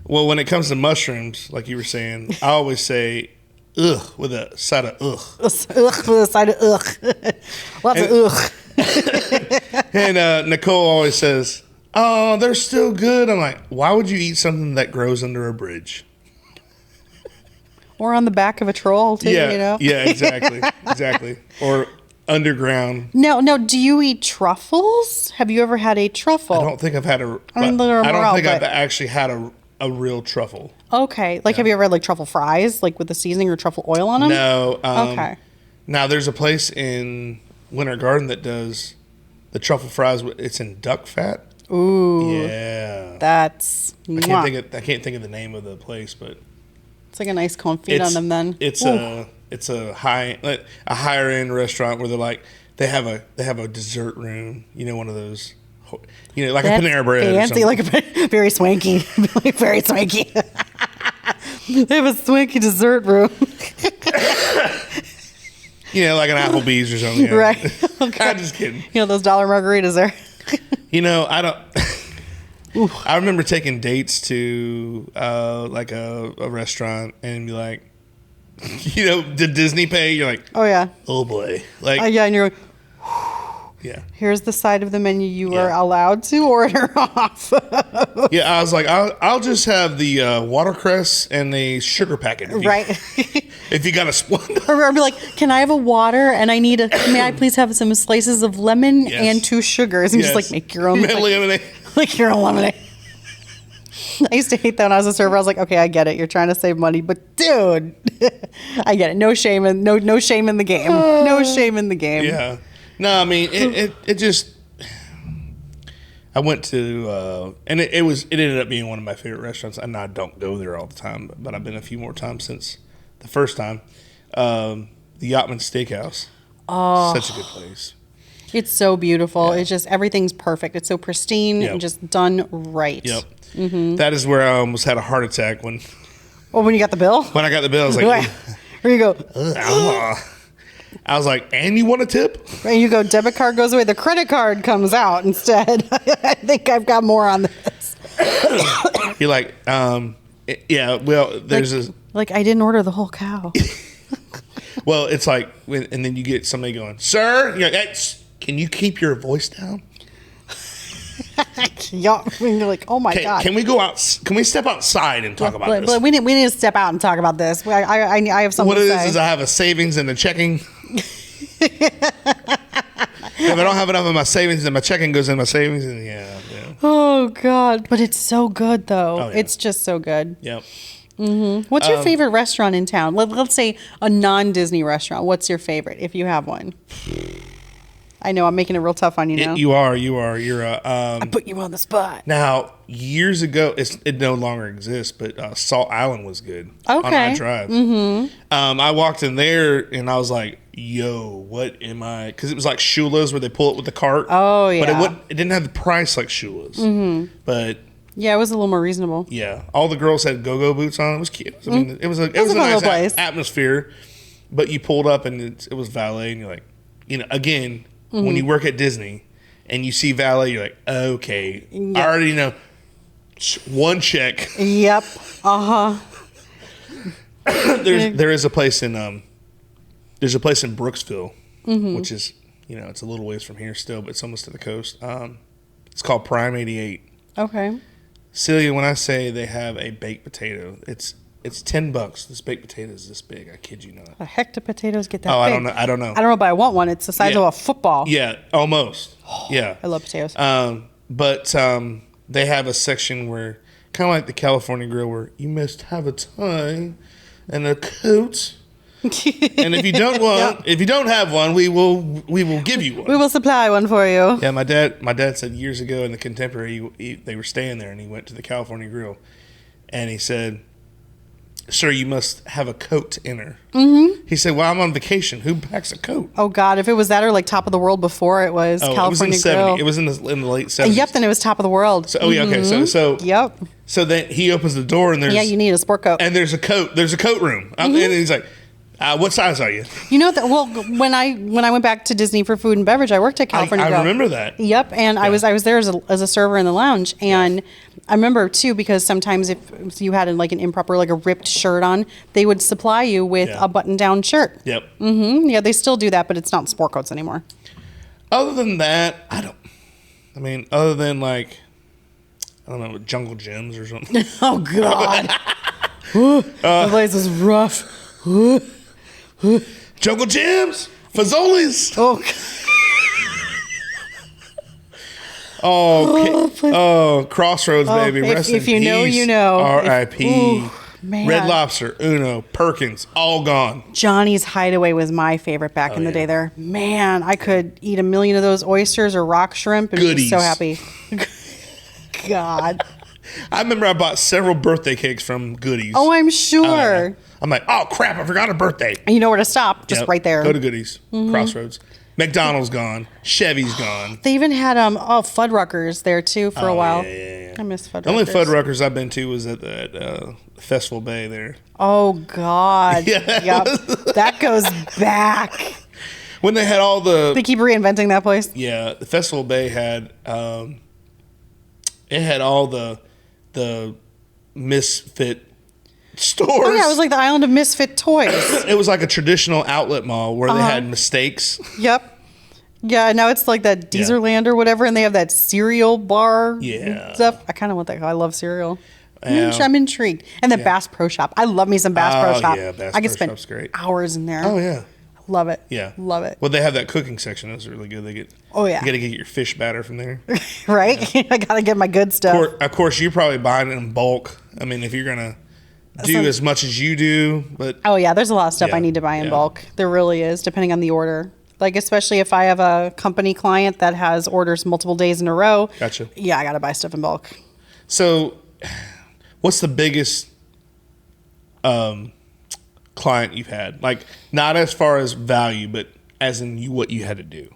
Well, when it comes to mushrooms, like you were saying, I always say, ugh, with a side of ugh. Ugh, with a side of ugh. Lots of ugh. And Nicole always says, oh, they're still good. I'm like, why would you eat something that grows under a bridge? Or on the back of a troll, too, Yeah, exactly. Or underground. No, do you eat truffles? Have you ever had a truffle? I don't think I've had I've actually had a real truffle. Okay. Have you ever had truffle fries, with the seasoning or truffle oil on them? No. Okay. Now, there's a place in Winter Garden that does the truffle fries. It's in duck fat. Ooh. Yeah. That's... I can't think of the name of the place, but... It's like a nice confit on them then. It's a higher end restaurant where they have a dessert room. One of those, like a Panera Bread. Fancy, a very swanky, very swanky. They have a swanky dessert room. Like an Applebee's or something. Yeah. Right. Okay. I'm just kidding. Those dollar margaritas there. I don't. I remember taking dates to like a restaurant and be like, did Disney pay? You're like, oh yeah, oh boy, like yeah, and you're like, yeah. Here's the side of the menu you are allowed to order off. Yeah, I was like, I'll just have the watercress and the sugar packet. Right. If you got a split. Or I'll be like, can I have a water and may I please have some slices of lemon and 2 sugars? And just like make your own lemonade. Like your own lemonade. I used to hate that when I was a server. I was like, okay, I get it. You're trying to save money, but dude, I get it. No shame in no shame in the game. No shame in the game. Yeah. No, I mean it just. I went to and it ended up being one of my favorite restaurants. And I don't go there all the time, but I've been a few more times since the first time. The Yachtman Steakhouse. Oh, such a good place. It's so beautiful. Yeah. It's just everything's perfect. It's so pristine and just done right. Yep. Mm-hmm. That is where I almost had a heart attack when. Oh, when you got the bill? When I got the bill, I was like, "Here you go." I was like, "And you want a tip?" And you go, debit card goes away. The credit card comes out instead. I think I've got more on this. You're like, yeah. Well, there's like I didn't order the whole cow. Well, it's like, and then you get somebody going, "Sir, you're like, hey, can you keep your voice down?" You're like, oh my god! Can we go out? Can we step outside and talk about this? But we need to step out and talk about this. I have something. What to it say. Is I have a savings and a checking. If I don't have enough of my savings, then my checking goes in my savings, and yeah. Oh god! But it's so good though. Oh, yeah. It's just so good. Yep. Mm-hmm. What's your favorite restaurant in town? Let's say a non-Disney restaurant. What's your favorite if you have one? I know I'm making it real tough on you now. You are. You're I put you on the spot. Now, years ago, it no longer exists, but Salt Island was good. Okay. On I Drive. Mm-hmm. I walked in there and I was like, "Yo, what am I?" Because it was like Shula's where they pull it with the cart. Oh yeah. But it didn't have the price like Shula's. Mm-hmm. But yeah, it was a little more reasonable. Yeah, all the girls had go-go boots on. It was cute. I mean, it was a nice place. Atmosphere. But you pulled up and it was valet, and you're like, again. Mm-hmm. When you work at Disney and you see valet, you're like, okay, yep. I already know one check. Yep. There is a place in Brooksville, mm-hmm. which is it's a little ways from here still, but it's almost to the coast. It's called Prime 88. Okay. Celia, when I say they have a baked potato, it's $10. This baked potato is this big. I kid you not. How the heck do potatoes get that big? I don't know. I don't know, but I want one. It's the size of a football. Yeah, almost. Yeah. I love potatoes. But they have a section where, kind of like the California Grill, where you must have a tie and a coat. And if you don't have one, we will give you one. We will supply one for you. Yeah, my dad said years ago in the Contemporary, they were staying there, and he went to the California Grill, and he said, "Sir, you must have a coat to enter." Mm-hmm. He said, "Well, I'm on vacation. Who packs a coat?" Oh God! If it was that or like Top of the World before it was California Grill. It was in the late 70s. Yep. Then it was Top of the World. So, okay. So yep. So then he opens the door and there's you need a sport coat. And there's a coat. There's a coat room. Mm-hmm. And he's like, "What size are you?" When I went back to Disney for food and beverage, I worked at California Grill. I remember that. Yep, and I was there as a server in the lounge, and I remember too because sometimes if you had an improper a ripped shirt on, they would supply you with a button-down shirt. Yep. Mm-hmm. Yeah, they still do that, but it's not sport coats anymore. Other than that, other than I don't know, Jungle Gyms or something. Oh God, the place is rough. Jungle Gyms, Fazoli's. Oh. Crossroads, baby. Rest if in you know, peace. you know. R.I.P. Red Lobster, Uno, Perkins, all gone. Johnny's Hideaway was my favorite back in the day there. Man, I could eat 1,000,000 of those oysters or rock shrimp and be so happy. God. I remember I bought several birthday cakes from Goodies. Oh, I'm sure. I'm like, oh, crap, I forgot a birthday. And you know where to stop, just right there. Go to Goodies, Crossroads. McDonald's gone. Chevy's gone. They even had Fuddruckers there too for a while. Yeah. I miss Fuddruckers. The only Fuddruckers I've been to was at Festival Bay there. Oh God. Yeah. Yep. That goes back. When they had all They keep reinventing that place. Yeah, the Festival Bay had it had all the misfit stores. Oh yeah, it was like the island of misfit toys. It was like a traditional outlet mall where they had mistakes. Yep. Yeah, now it's like that Deezerland or whatever, and they have that cereal bar stuff. I kind of want that. I love cereal. I'm intrigued. And the Bass Pro Shop. I love me some Bass Pro Shop. Yeah, Bass I could Pro spend Shop's great. hours in there. Oh, yeah. Love it. Yeah. Love it. Well, they have that cooking section. That's really good. You got to get your fish batter from there. Right? Yeah. I got to get my good stuff. Of course, you're probably buying it in bulk. I mean, if you're going to do as much as you do. But oh, yeah. There's a lot of stuff I need to buy in bulk. There really is, depending on the order. Like, especially if I have a company client that has orders multiple days in a row. Gotcha. Yeah, I got to buy stuff in bulk. So, what's the biggest client you've had? Like, not as far as value, but as in what you had to do.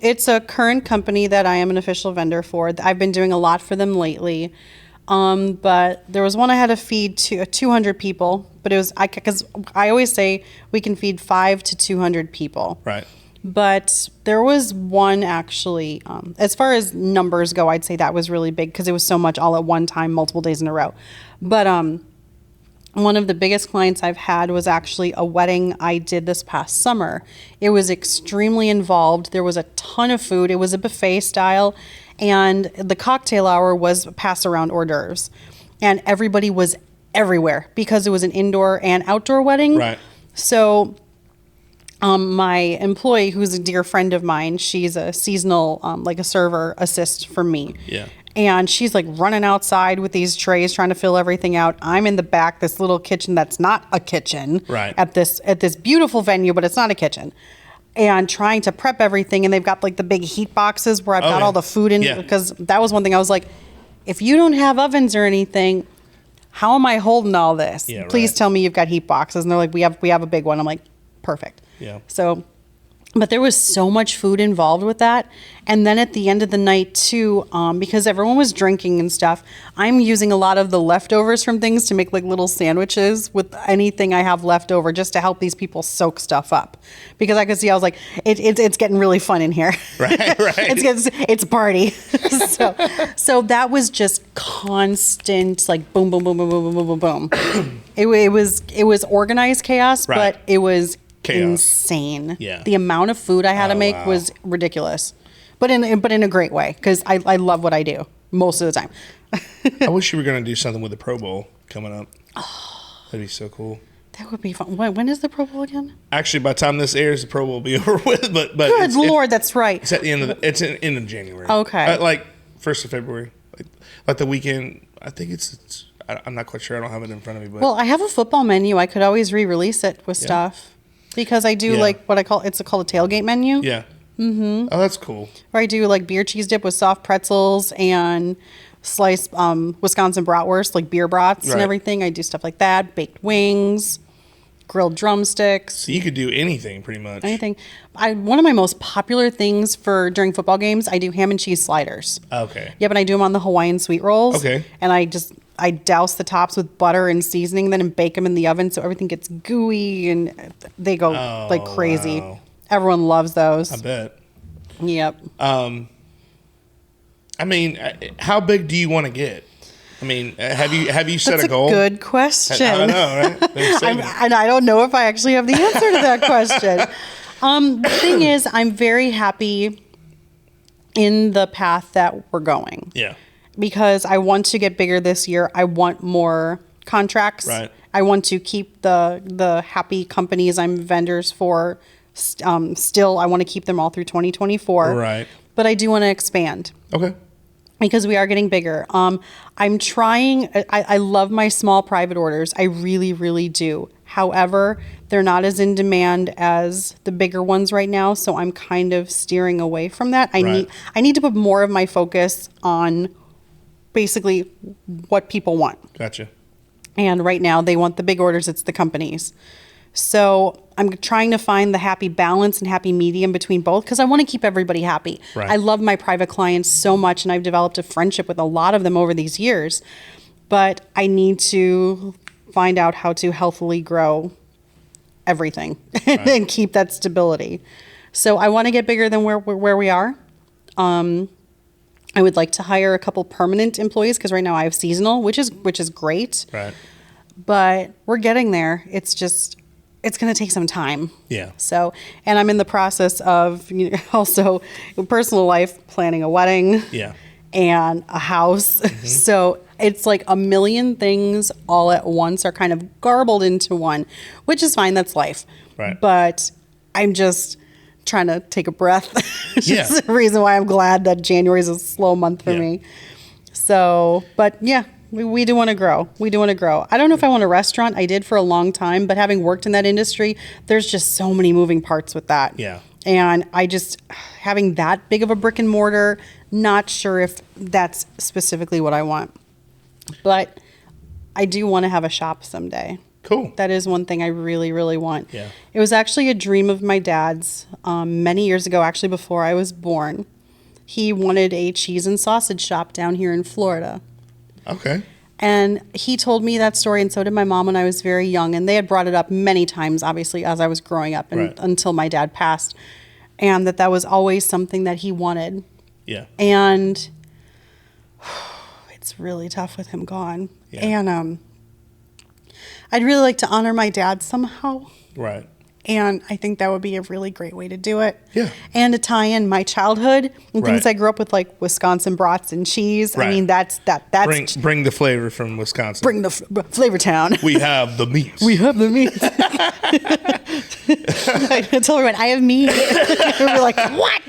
It's a current company that I am an official vendor for. I've been doing a lot for them lately. But there was one I had to feed to 200 people, but it was because I always say we can feed 5 to 200 people. Right. But there was one actually, as far as numbers go, I'd say that was really big because it was so much all at one time, multiple days in a row. But one of the biggest clients I've had was actually a wedding I did this past summer. It was extremely involved. There was a ton of food. It was a buffet style. And the cocktail hour was pass around hors d'oeuvres. And everybody was everywhere because it was an indoor and outdoor wedding. Right. So my employee, who's a dear friend of mine, she's a seasonal, like a server assist for me. Yeah. And she's like running outside with these trays, trying to fill everything out. I'm in the back, this little kitchen that's not a kitchen. Right. At this beautiful venue, but it's not a kitchen. And trying to prep everything, and they've got like the big heat boxes where I've got all the food in, because that was one thing I was like, if you don't have ovens or anything, how am I holding all this? Yeah, Please tell me you've got heat boxes. And they're like, we have a big one. I'm like, perfect. Yeah. So, but there was so much food involved with that. And then at the end of the night too, because everyone was drinking and stuff, I'm using a lot of the leftovers from things to make like little sandwiches with anything I have left over, just to help these people soak stuff up. Because I could see, I was like, it's getting really fun in here. Right. It's a party. so that was just constant, like boom, boom, boom, boom, boom, boom, boom, boom, boom. It was organized chaos, but it was insane. Yeah. The amount of food I had to make was ridiculous, but in a great way, because I love what I do most of the time. I wish you were going to do something with the Pro Bowl coming up. That'd be so cool. That would be fun. When is the Pro Bowl again? Actually, by the time this airs, the Pro Bowl will be over with. But good Lord, that's right. It's at the end of end of January. Okay. Like 1st of February, like the weekend. I think it's. I'm not quite sure. I don't have it in front of me. But well, I have a football menu. I could always re-release it with stuff. Because I do like what it's called a tailgate menu. Yeah. Mm-hmm. Oh, that's cool. Where I do like beer cheese dip with soft pretzels and sliced Wisconsin bratwurst, like beer brats and everything. I do stuff like that. Baked wings, grilled drumsticks. So you could do anything pretty much. Anything. One of my most popular things during football games, I do ham and cheese sliders. Okay. Yep, and I do them on the Hawaiian sweet rolls. Okay. And I douse the tops with butter and seasoning, then and bake them in the oven so everything gets gooey and they go like crazy. Wow. Everyone loves those. I bet. Yep. I mean, how big do you want to get? I mean, have you set a goal? That's a good question. I know, right? And I don't know if I actually have the answer to that question. The thing is, I'm very happy in the path that we're going. Yeah. Because I want to get bigger this year. I want more contracts. Right. I want to keep the happy companies I'm vendors for. Still, I want to keep them all through 2024. Right. But I do want to expand. Okay. Because we are getting bigger. I'm trying. I love my small private orders. I really, really do. However, they're not as in demand as the bigger ones right now. So I'm kind of steering away from that. I need to put more of my focus on basically what people want. Gotcha. And right now they want the big orders. It's the companies. So I'm trying to find the happy balance and happy medium between both, because I want to keep everybody happy. Right. I love my private clients so much, and I've developed a friendship with a lot of them over these years. But I need to find out how to healthily grow everything and keep that stability. So I want to get bigger than where we are. I would like to hire a couple permanent employees because right now I have seasonal, which is great. Right. But we're getting there. It's going to take some time. Yeah. So, and I'm in the process of also personal life, planning a wedding. Yeah. And a house. Mm-hmm. So it's like a million things all at once are kind of garbled into one, which is fine. That's life. Right. But I'm just trying to take a breath. Which yeah. is the reason why I'm glad that January is a slow month for me. So, but yeah, we do want to grow. We do want to grow. I don't know if I want a restaurant. I did for a long time, but having worked in that industry, there's just so many moving parts with that. Yeah. And I just, having that big of a brick and mortar, not sure if that's specifically what I want. But I do want to have a shop someday. Cool. That is one thing I really, really want. Yeah. It was actually a dream of my dad's many years ago, actually before I was born. He wanted a cheese and sausage shop down here in Florida. Okay. And he told me that story, and so did my mom when I was very young. And they had brought it up many times, obviously, as I was growing up and until my dad passed. And that was always something that he wanted. Yeah. And it's really tough with him gone. Yeah. And I'd really like to honor my dad somehow. Right. And I think that would be a really great way to do it. Yeah. And to tie in my childhood and things I grew up with, like Wisconsin brats and cheese. Right. I mean, that's bring the flavor from Wisconsin. Bring the flavor town. We have the meats. We have the meats. I tell everyone, I have meat. We're like, what?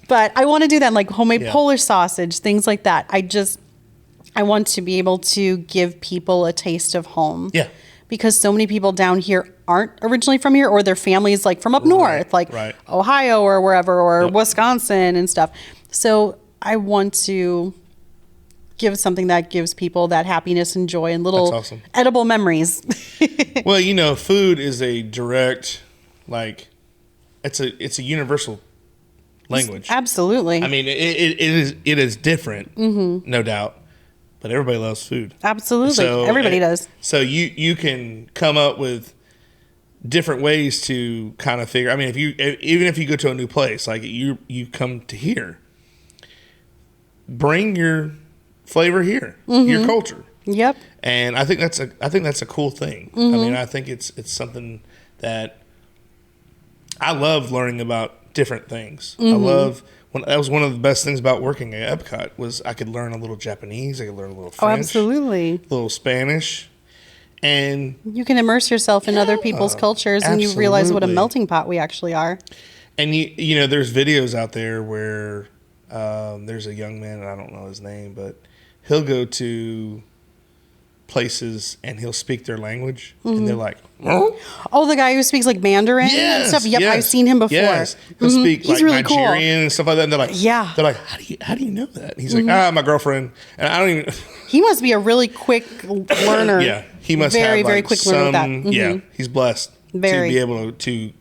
But I want to do that, like homemade Polish sausage, things like that. I want to be able to give people a taste of home. Yeah. Because so many people down here aren't originally from here, or their families like from up north, like Ohio or wherever, or Wisconsin and stuff. So I want to give something that gives people that happiness and joy and little edible memories. Well, food is a direct, it's a universal language. Absolutely. I mean, it is different, no doubt. But everybody loves food. Absolutely. So, everybody does. So you can come up with different ways to kind of figure. I mean, even if you go to a new place, like you come to here, bring your flavor here, your culture. Yep. And I think that's a cool thing. I mean, I think it's something that I love learning about different things. I love. That was one of the best things about working at Epcot was I could learn a little Japanese, I could learn a little French, absolutely, a little Spanish, and you can immerse yourself in other people's cultures, and you realize what a melting pot we actually are. And you know, there's videos out there where there's a young man, and I don't know his name, but he'll go to places and he'll speak their language, and they're like, oh, the guy who speaks like Mandarin and stuff. Yep, I've seen him before. Yes. He'll speak like really Nigerian cool. and stuff like that. And they're like, they're like, how do you know that? And he's like, my girlfriend. And I don't even. He must be a really quick learner. Yeah, he must very, have very quick learner with that. Yeah, he's blessed to be able to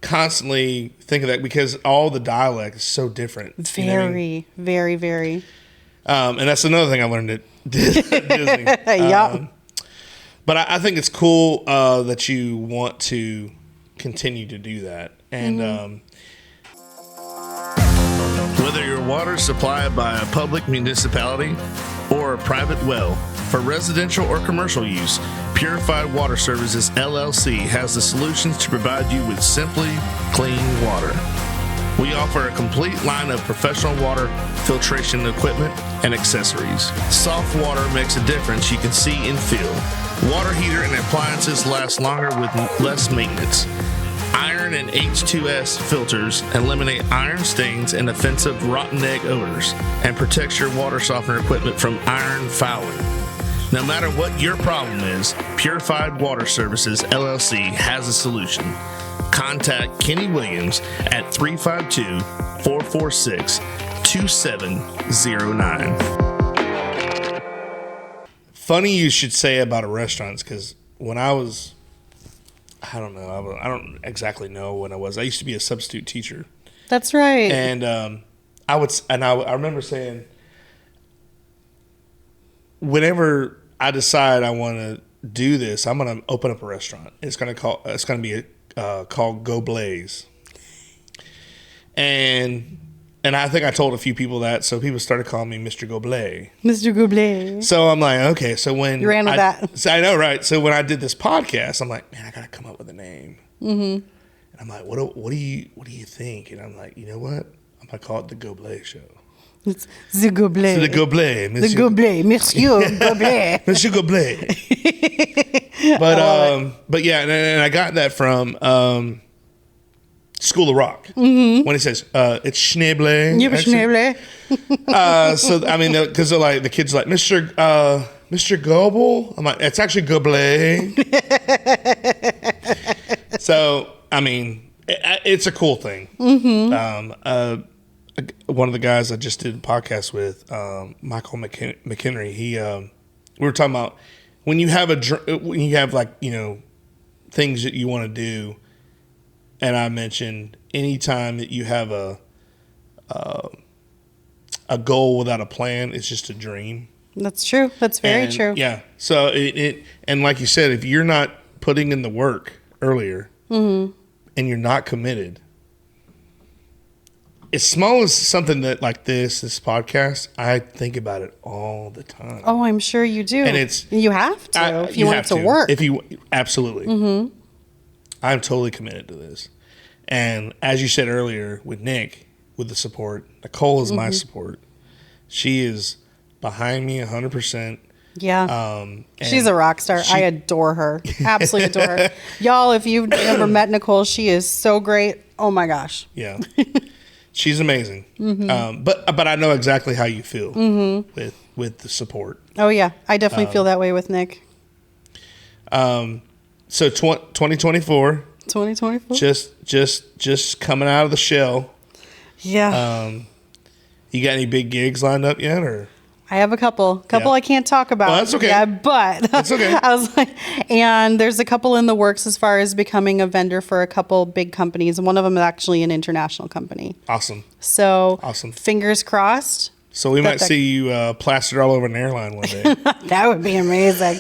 constantly think of that because all the dialect is so different. Very, you know what I mean? Very, very. And that's another thing I learned at Disney. Yeah. But I think it's cool that you want to continue to do that. And whether your water is supplied by a public municipality or a private well, for residential or commercial use, Purified Water Services, LLC has the solutions to provide you with simply clean water. We offer a complete line of professional water filtration equipment and accessories. Soft water makes a difference you can see and feel. Water heater and appliances last longer with less maintenance. Iron and H2S filters eliminate iron stains and offensive rotten egg odors and protects your water softener equipment from iron fouling. No matter what your problem is, Purified Water Services, LLC has a solution. Contact Kenny Williams at 352-446-2709. Funny you should say about a restaurant, because when I was, I don't exactly know when I was. I used to be a substitute teacher. That's right. And I remember saying, whenever I decide I want to do this, I'm gonna open up a restaurant. It's gonna be called Goblay. And I think I told a few people that, so people started calling me Mr. Goblay. Mr. Goblay. So I'm like, okay. So when you ran with that, so I know, right? So when I did this podcast, I'm like, man, I gotta come up with a name. Mm-hmm. And I'm like, what do you think? And I'm like, you know what? I'm gonna call it the Goblay Show. It's the Goblay. So the Goblay, Monsieur. The Goblay, Monsieur Goblay. Monsieur Goblay. But yeah, and I got that from School of Rock. Mm-hmm. When he says it's Schneeblay. Yeah, Schneeblay. So I mean, because like the kids are like Mr. Goble. I'm like, it's actually Goblay. So I mean, it's a cool thing. Mm-hmm. One of the guys I just did a podcast with, Michael McHenry. We were talking about when you have like, you know, things that you want to do. And I mentioned anytime that you have a goal without a plan, it's just a dream. That's true. That's very true. Yeah. So and like you said, if you're not putting in the work earlier, mm-hmm. and you're not committed, as small as something that like this podcast, I think about it all the time. Oh, I'm sure you do. And you have to if you want it to work. Absolutely. Mm-hmm. I'm totally committed to this. And as you said earlier with Nick, with the support, Nicole is my support. She is behind me 100%. Yeah. She's a rock star. I adore her. Absolutely adore her. Y'all, if you've never met Nicole, she is so great. Oh my gosh. Yeah. She's amazing. Mm-hmm. But I know exactly how you feel with the support. Oh yeah. I definitely feel that way with Nick. So 2024. 2024. Just coming out of the shell. Yeah. You got any big gigs lined up yet, or? I have a couple I can't talk about. Well, that's okay. Yeah, but that's okay. I was like, and there's a couple in the works as far as becoming a vendor for a couple big companies. And one of them is actually an international company. Awesome. So awesome. Fingers crossed. So we might see you plastered all over an airline one day. That would be amazing.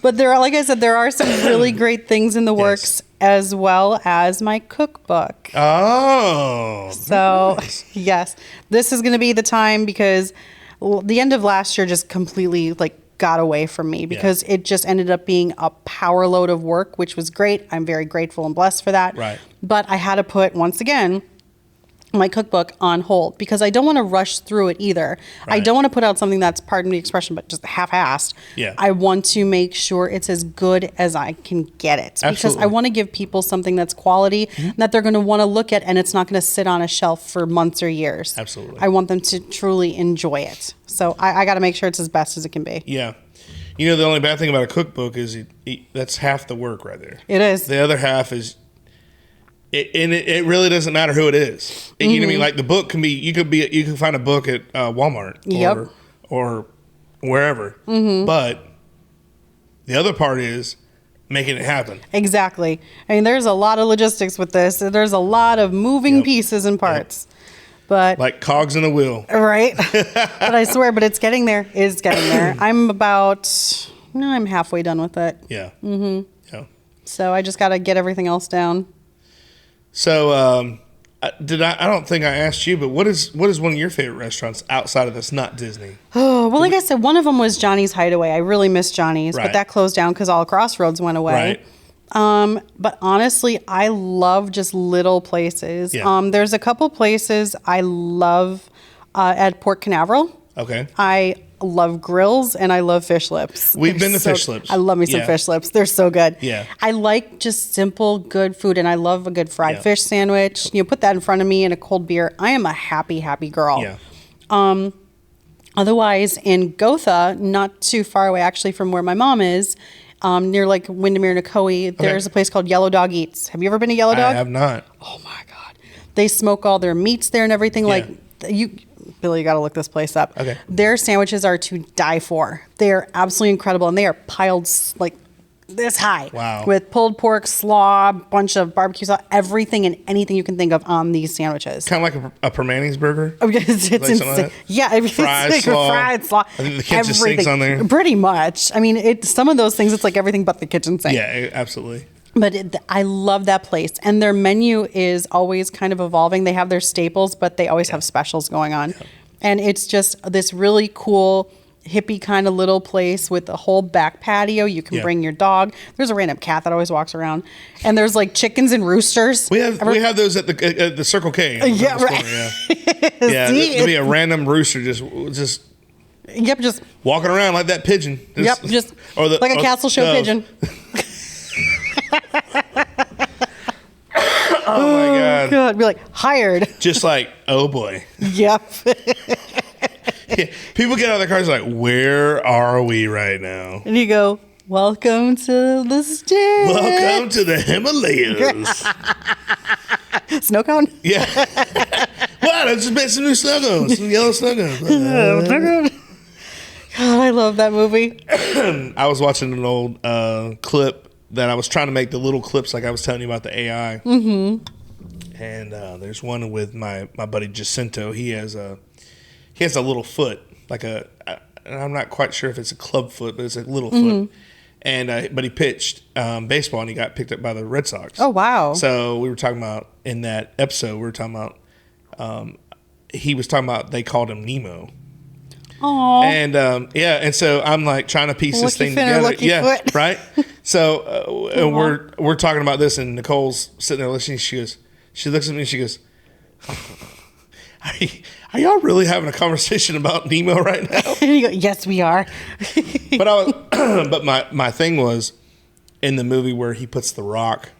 But like I said, there are some really great things in the works, as well as my cookbook. Oh. So nice. Yes, this is going to be the time, because the end of last year just completely got away from me, because it just ended up being a power load of work, which was great. I'm very grateful and blessed for that. Right. But I had to put, once again, my cookbook on hold, because I don't want to rush through it either. Right. I don't want to put out something that's, pardon the expression, but just half-assed. Yeah. I want to make sure it's as good as I can get it. Absolutely. Because I want to give people something that's quality, that they're going to want to look at, and it's not going to sit on a shelf for months or years. Absolutely. I want them to truly enjoy it. So I got to make sure it's as best as it can be. Yeah. You know, the only bad thing about a cookbook is that's half the work right there. It is. The other half is... It really doesn't matter who it is. You know what I mean? Like the book can be, you can find a book at Walmart or wherever. Mm-hmm. But the other part is making it happen. Exactly. I mean, there's a lot of logistics with this. There's a lot of moving pieces and parts. But like cogs in a wheel. Right. But I swear, it's getting there. It's getting there. I'm halfway done with it. Yeah. Mm-hmm. Yeah. So I just got to get everything else down. So, I don't think I asked you, but what is one of your favorite restaurants outside of this, not Disney? Oh, well, like I said, one of them was Johnny's Hideaway. I really miss Johnny's, but that closed down because all Crossroads went away. Right. But honestly, I love just little places. Yeah. There's a couple places I love at Port Canaveral. Okay. I love grills and I love fish lips. We've been to fish lips. I love me some fish lips. They're so good. Yeah. I like just simple, good food, and I love a good fried fish sandwich. You know, put that in front of me and a cold beer. I am a happy, happy girl. Yeah. Otherwise, in Gotha, not too far away actually from where my mom is, near like Windermere, Nicoe, there's a place called Yellow Dog Eats. Have you ever been to Yellow Dog? I have not. Oh my God. They smoke all their meats there and everything. Billy, you got to look this place up. Okay. Their sandwiches are to die for. They are absolutely incredible, and they are piled this high. Wow. With pulled pork, slaw, bunch of barbecue sauce, everything and anything you can think of on these sandwiches. Kind of like a Permaning's burger. Oh, it's like insane. Yeah, everything's fried slaw. I think the kitchen sink's on there. Pretty much. I mean, some of those things, it's like everything but the kitchen sink. Yeah, absolutely. But I love that place. And their menu is always kind of evolving. They have their staples, but they always have specials going on. Yeah. And it's just this really cool, hippie kind of little place with a whole back patio. You can bring your dog. There's a random cat that always walks around. And there's like chickens and roosters. We have those at the Circle K. Yeah, right. Yeah, there'll be a random rooster just walking around like that pigeon. Just like a Castle Show pigeon. Oh my God. Be like, hired. Just like, oh boy. Yep. Yeah. People get out of their cars like, where are we right now? And you go, welcome to the state. Welcome to the Himalayas. Snow cone? Yeah. Wow, I just made some new snow cones. Some yellow snow cones. God, I love that movie. I was watching an old clip that I was trying to make the little clips like I was telling you about the AI. Mm-hmm. And there's one with my buddy Jacinto. He has a little foot, like I'm not quite sure if it's a club foot, but it's a little foot. And but he pitched baseball and he got picked up by the Red Sox. Oh, wow. So we were talking about in that episode, he was talking about they called him Nemo. Aww. And and so I'm like trying to piece this thing together. Yeah, foot. Right. So we're talking about this, and Nicole's sitting there listening. She looks at me and she goes, "Are y'all really having a conversation about Nemo right now?" And you go, "Yes, we are." But my thing was in the movie where he puts the rock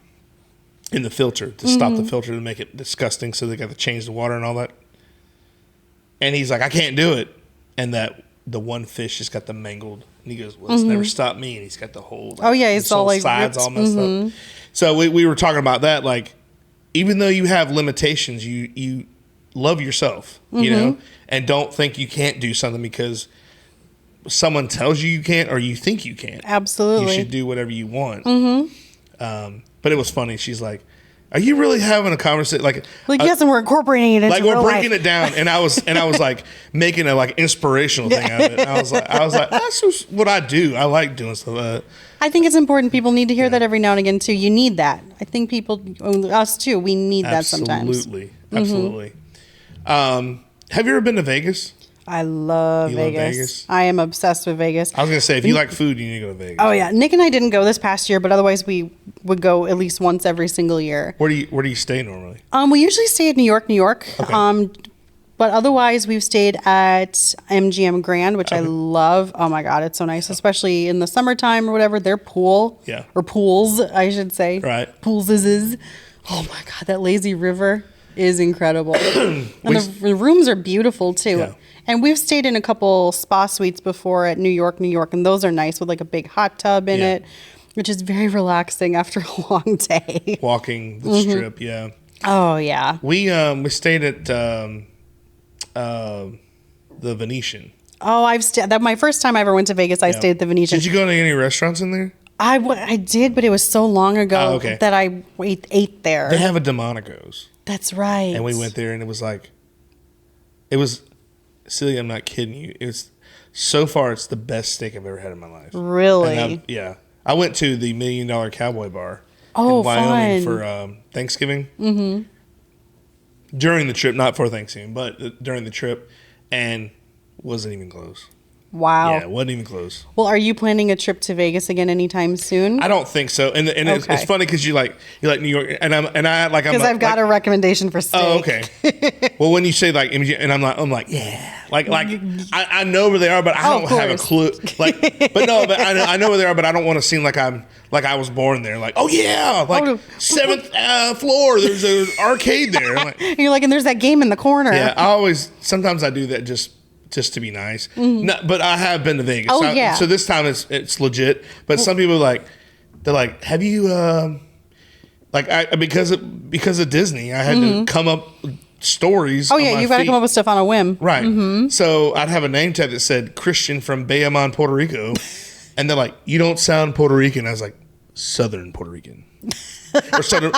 in the filter to stop the filter to make it disgusting, so they got to change the water and all that. And he's like, "I can't do it." And that the one fish just got the mangled. And he goes, well, it's never stopped me. And he's got the whole he's all like sides all messed up. So we were talking about that. Like, even though you have limitations, you love yourself, you know, and don't think you can't do something because someone tells you can't or you think you can't. Absolutely. You should do whatever you want. But it was funny. She's like, are you really having a conversation? Like yes, and we're incorporating it into like we're breaking life. it down, and I was like making a like inspirational thing out of it. And I was like, that's just what I do. I like doing stuff like that. I think it's important. People need to hear that every now and again too. You need that. I think people, us too, we need that sometimes. Absolutely. Have you ever been to Vegas? I love Vegas. I am obsessed with Vegas. I was going to say, if you like food, you need to go to Vegas. Oh, yeah. Nick and I didn't go this past year, but otherwise we would go at least once every single year. Where do you stay normally? We usually stay at New York. Okay. But otherwise, we've stayed at MGM Grand, which I love. Oh, my God. It's so nice, especially in the summertime or whatever. Their pool. Yeah. Or pools, I should say. Right. Pools is. Oh, my God. That lazy river is incredible. And the rooms are beautiful, too. Yeah. And we've stayed in a couple spa suites before at New York, and those are nice with like a big hot tub in it, which is very relaxing after a long day. Walking the strip, yeah. Oh, yeah. We stayed at the Venetian. Oh, that my first time I ever went to Vegas, I stayed at the Venetian. Did you go to any restaurants in there? I did, but it was so long ago that I ate there. They have a Delmonico's. That's right. And we went there, and it was Celia, I'm not kidding you. So far, it's the best steak I've ever had in my life. Really? Yeah. I went to the $1 Million Cowboy Bar in fun. Wyoming for Thanksgiving. Mm-hmm. During the trip, not for Thanksgiving, but during the trip, and wasn't even close. Wow. Yeah, it wasn't even close. Well, are you planning a trip to Vegas again anytime soon? I don't think so. And it's funny because you like New York, and I like because I've got a recommendation for steak. Oh, okay. Well, when you say like, and I'm like, yeah, like I know where they are, but I don't have a clue. Like, but I know where they are, but I don't want to seem like I was born there. Like, oh yeah, like 7th floor. There's an arcade there. Like, and you're like, and there's that game in the corner. Yeah, sometimes I do that just to be nice. Mm-hmm. No, but I have been to Vegas. Oh, yeah. So this time it's legit. But some people they're like, have you because of Disney, I had to come up with stories. Oh yeah, you've got to come up with stuff on a whim. Right. Mm-hmm. So I'd have a name tag that said Christian from Bayamon, Puerto Rico. And they're like, you don't sound Puerto Rican. I was like, Southern Puerto Rican. Or Southern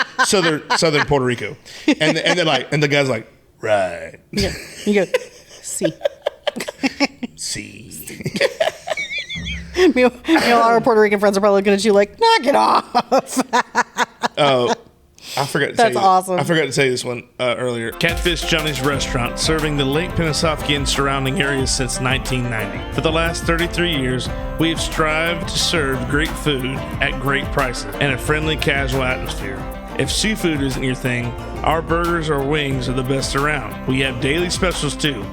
Puerto Rico. And they're like, and the guy's like, right. Yeah. You go, see. See. Meanwhile, our Puerto Rican friends are probably looking at you like, knock it off. Oh, I forgot to tell you. That's awesome. I forgot to tell you this one earlier. Catfish Johnny's Restaurant, serving the Lake Pennsauken and surrounding areas since 1990. For the last 33 years, we have strived to serve great food at great prices and a friendly, casual atmosphere. If seafood isn't your thing, our burgers or wings are the best around. We have daily specials too.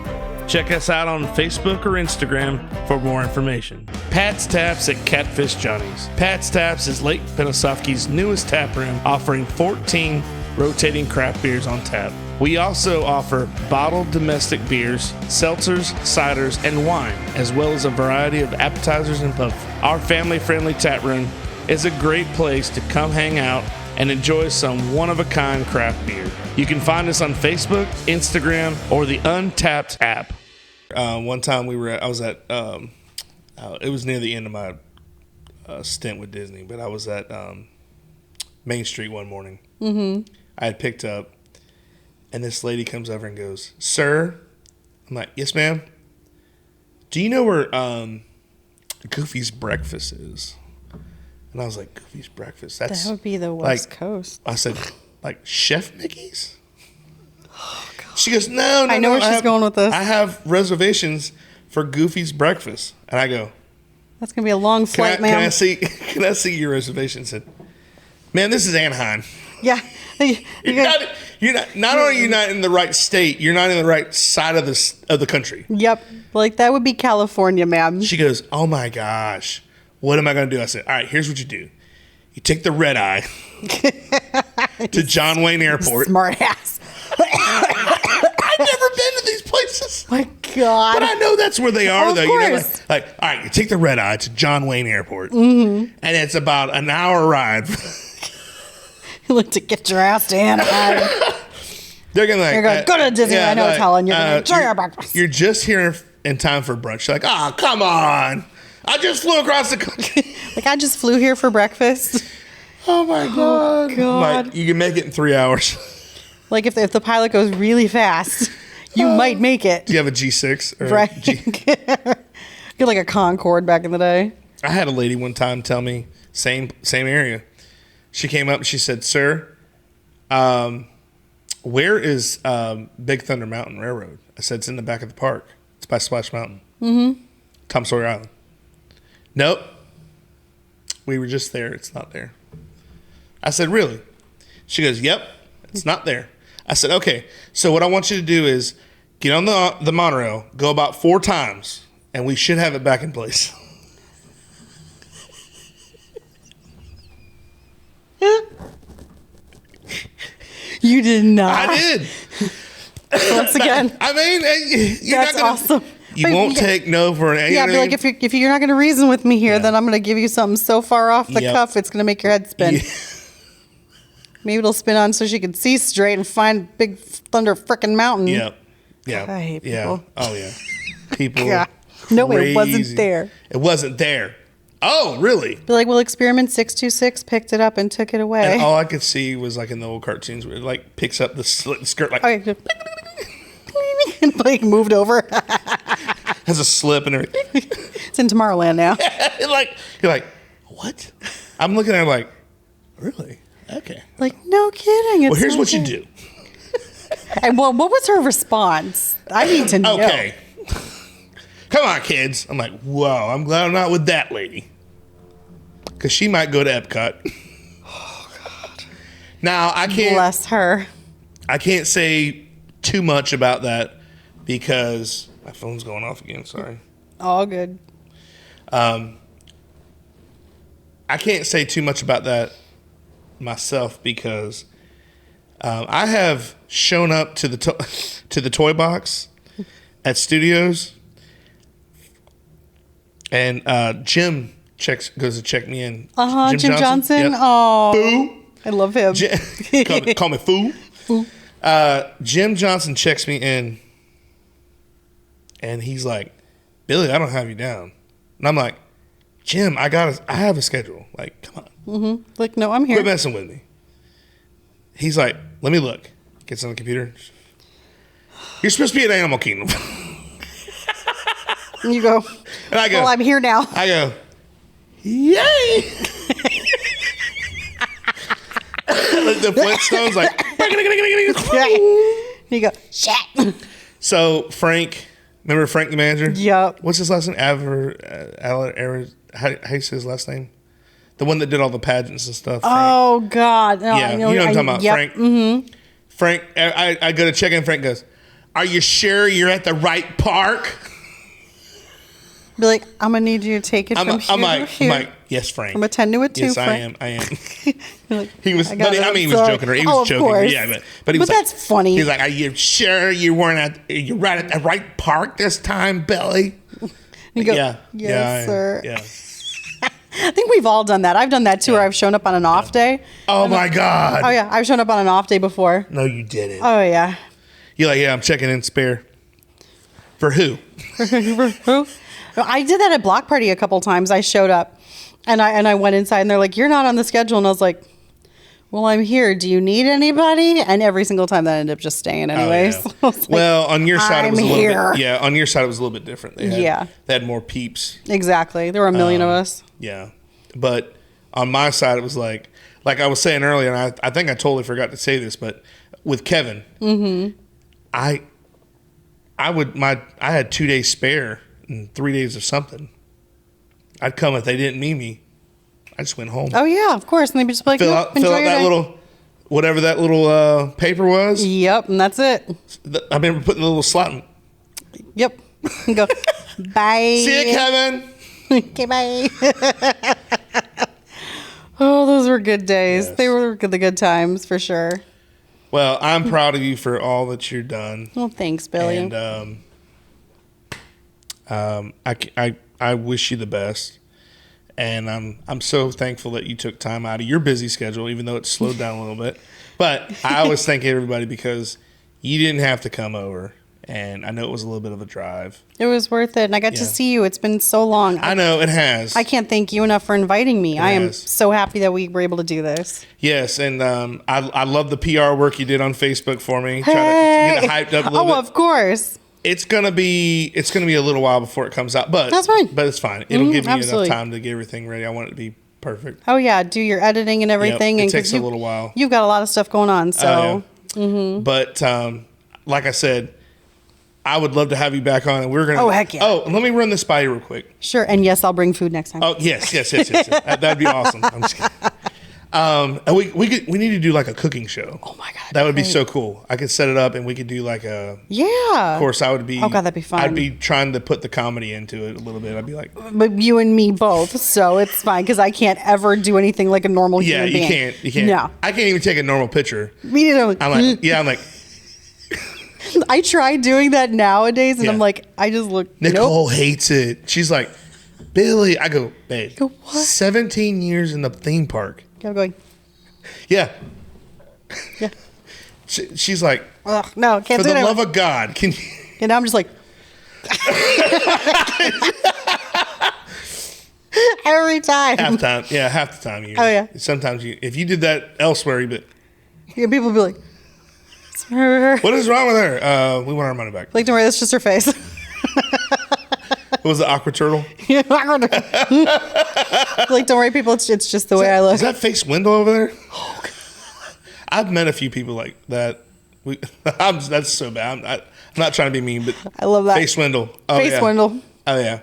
Check us out on Facebook or Instagram for more information. Pat's Taps at Catfish Johnny's. Pat's Taps is Lake Pennsauken's newest tap room, offering 14 rotating craft beers on tap. We also offer bottled domestic beers, seltzers, ciders, and wine, as well as a variety of appetizers and puff. Our family-friendly tap room is a great place to come hang out and enjoy some one-of-a-kind craft beer. You can find us on Facebook, Instagram, or the Untapped app. One time I was at, it was near the end of my stint with Disney, but I was at Main Street one morning. Mm-hmm. I had picked up, and this lady comes over and goes, "Sir," I'm like, "Yes, ma'am. Do you know where Goofy's Breakfast is?" And I was like, "Goofy's Breakfast? That would be the West Coast." I said, "Like Chef Mickey's?" Oh, God. She goes, no, I know where she's going with this. I have reservations for Goofy's Breakfast. And I go, that's going to be a long flight, ma'am. Can I see your reservation? I said, "Man, this is Anaheim." Yeah. Not only are you not in the right state, you're not in the right side of the country. Yep. Like, that would be California, ma'am. She goes, "Oh, my gosh. What am I going to do?" I said, "All right, here's what you do. You take the red eye to John Wayne Airport." Smart ass. I've never been to these places. My God. But I know that's where they are, of though. Course. You know, like, all right, you take the red eye to John Wayne Airport, and it's about an hour ride. You look to get your ass to Anaheim. They're going to go to Disneyland Hotel, and you're going to enjoy your breakfast. You're just here in time for brunch. You're like, "Oh, come on. I just flew across the country." Like, I just flew here for breakfast. Oh, my God. Oh, God. Like, you can make it in 3 hours. Like, if the pilot goes really fast, you might make it. Do you have a G6? Or right. Get like a Concorde back in the day. I had a lady one time tell me, same area. She came up and she said, "Sir, where is Big Thunder Mountain Railroad?" I said, "It's in the back of the park. It's by Splash Mountain." Mm-hmm. Tom Sawyer Island. "Nope. We were just there. It's not there." I said, "Really?" She goes, "Yep. It's not there." I said, "Okay, so what I want you to do is get on the monorail, go about 4 times, and we should have it back in place." You did not. I did. Once again. I mean, that's awesome. You won't take no for an answer. Yeah, but like if you're not going to reason with me here, then I'm going to give you something so far off the cuff, it's going to make your head spin. Yeah. Maybe it'll spin on so she can see straight and find Big Thunder frickin' Mountain. Yep. Yeah. I hate people. Yeah. Oh, yeah. People. Yeah. No, it wasn't there. It wasn't there. Oh, really? Be like, well, Experiment 626 picked it up and took it away. And all I could see was like in the old cartoons where it like picks up the slit skirt like. Okay. And like moved over. Has a slip and everything. It's in Tomorrowland now. You're like, what? I'm looking at it like, really? Okay. Like, no kidding. Well, here's what you do. And well, what was her response? I need to know. Okay. Come on, kids. I'm like, whoa, I'm glad I'm not with that lady. Because she might go to Epcot. Oh, God. Now, I can't. Bless her. I can't say too much about that because my phone's going off again. Sorry. All good. I can't say too much about that myself because I have shown up to the toy box at Studios, and Jim goes to check me in. Jim Johnson. Oh, Foo. I love him. Call me Foo. Foo. Jim Johnson checks me in, and he's like, "Billy, I don't have you down," and I'm like, Jim, I have a schedule. Like, come on. Like, no, I'm here. Quit messing with me. He's like, let me look. Gets on the computer. You're supposed to be at Animal Kingdom. And you go, and I go, well, I'm here now. I go, yay! The Flintstones, like, you go, shit. So Frank, remember Frank the manager? Yep. What's his last name? How do you say his last name? The one that did all the pageants and stuff. Frank. Oh God. No, yeah, you know what I'm talking about, yep. Frank. Mm-hmm. Frank, I go to check in. Frank goes, "Are you sure you're at the right park?" Be like, I'm gonna need you to take it from here to here. I'm like, yes, Frank. I'm attending to it too, yes, Frank. I am. Like, he was, but he was joking. He was joking. Course. Yeah, but he was. But like, that's funny. He's like, "Are you sure you're right at the right park this time, Billy?" You go, yeah, yes, sir. Yeah. I think we've all done that. I've done that too, where I've shown up on an off day. Oh my God. Oh yeah, I've shown up on an off day before. No, you didn't. Oh yeah. You're like, yeah, I'm checking in spare. For who? For who? I did that at Block Party a couple times. I showed up, and I went inside, and they're like, "You're not on the schedule," and I was like, "Well, I'm here. Do you need anybody?" And every single time that ended up just staying anyways. Oh, yeah. Well, on your side, it was a little here. bit. Yeah, on your side, it was a little bit different. They had more peeps. Exactly. There were a million of us. Yeah, but on my side, it was like I was saying earlier, and I think I totally forgot to say this, but with Kevin, I had 2 days spare and 3 days of something. I'd come if they didn't need me. I just went home. Oh yeah, of course. And they'd be just like, fill out that little, whatever that little paper was. Yep, and that's it. I remember putting the little slot in. Yep. And go, bye. See you, Kevin. Okay, bye. Oh, those were good days. Yes. They were the good times for sure. Well, I'm proud of you for all that you've done. Well, thanks, Billy. And I wish you the best. And I'm so thankful that you took time out of your busy schedule, even though it's slowed down a little bit. But I always thank everybody because you didn't have to come over. And I know it was a little bit of a drive. It was worth it. And I got to see you. It's been so long. I know, it has. I can't thank you enough for inviting me. I am so happy that we were able to do this. Yes, and I love the PR work you did on Facebook for me. Try to get it hyped up a little bit. Oh, of course. It's gonna be a little while before it comes out, but that's fine. But it's fine. It'll give me enough time to get everything ready. I want it to be perfect. Oh yeah, do your editing and everything. Yep, it takes a little while. You've got a lot of stuff going on, so. But like I said, I would love to have you back on, and we're gonna. Oh heck yeah! Oh, let me run this by you real quick. Sure, and yes, I'll bring food next time. Oh yes. That'd be awesome. I'm just kidding. And we need to do like a cooking show. Oh my god, that would be so cool. I could set it up, and we could do like a. Yeah. Of course, I would be. Oh god, that'd be fun. I'd be trying to put the comedy into it a little bit. I'd be like. But you and me both, so it's fine because I can't ever do anything like a normal human being. Yeah, you can't. No, I can't even take a normal picture. Me neither. I'm like. I try doing that nowadays, and I'm like, I just look. Nicole hates it. She's like, Billy. I go, babe. Go what? 17 years in the theme park. I'm going. Yeah. Yeah. She's like, ugh, no, can't for do the it. love of God, can you? And I'm just like. Every time. Half the time. Oh yeah. Sometimes if you did that elsewhere, people would be like. What is wrong with her? We want our money back. Like, don't worry, that's just her face. What was the aqua turtle? Yeah, like, don't worry, people. It's just the way I look. Is that face window over there? Oh, God. I've met a few people like that. That's so bad. I'm not trying to be mean, but I love that face Wendell. Oh, face Wendell. Oh yeah.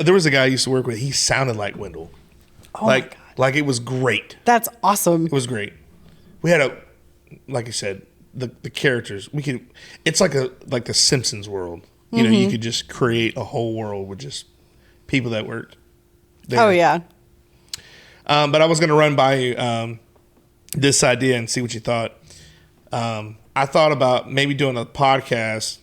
There was a guy I used to work with. He sounded like Wendell. Oh my God. Like it was great. That's awesome. It was great. We had like I said. The characters it's like the Simpsons world, you know. You could just create a whole world with just people that worked there. Oh yeah. But I was going to run by you this idea and see what you thought. I thought about maybe doing a podcast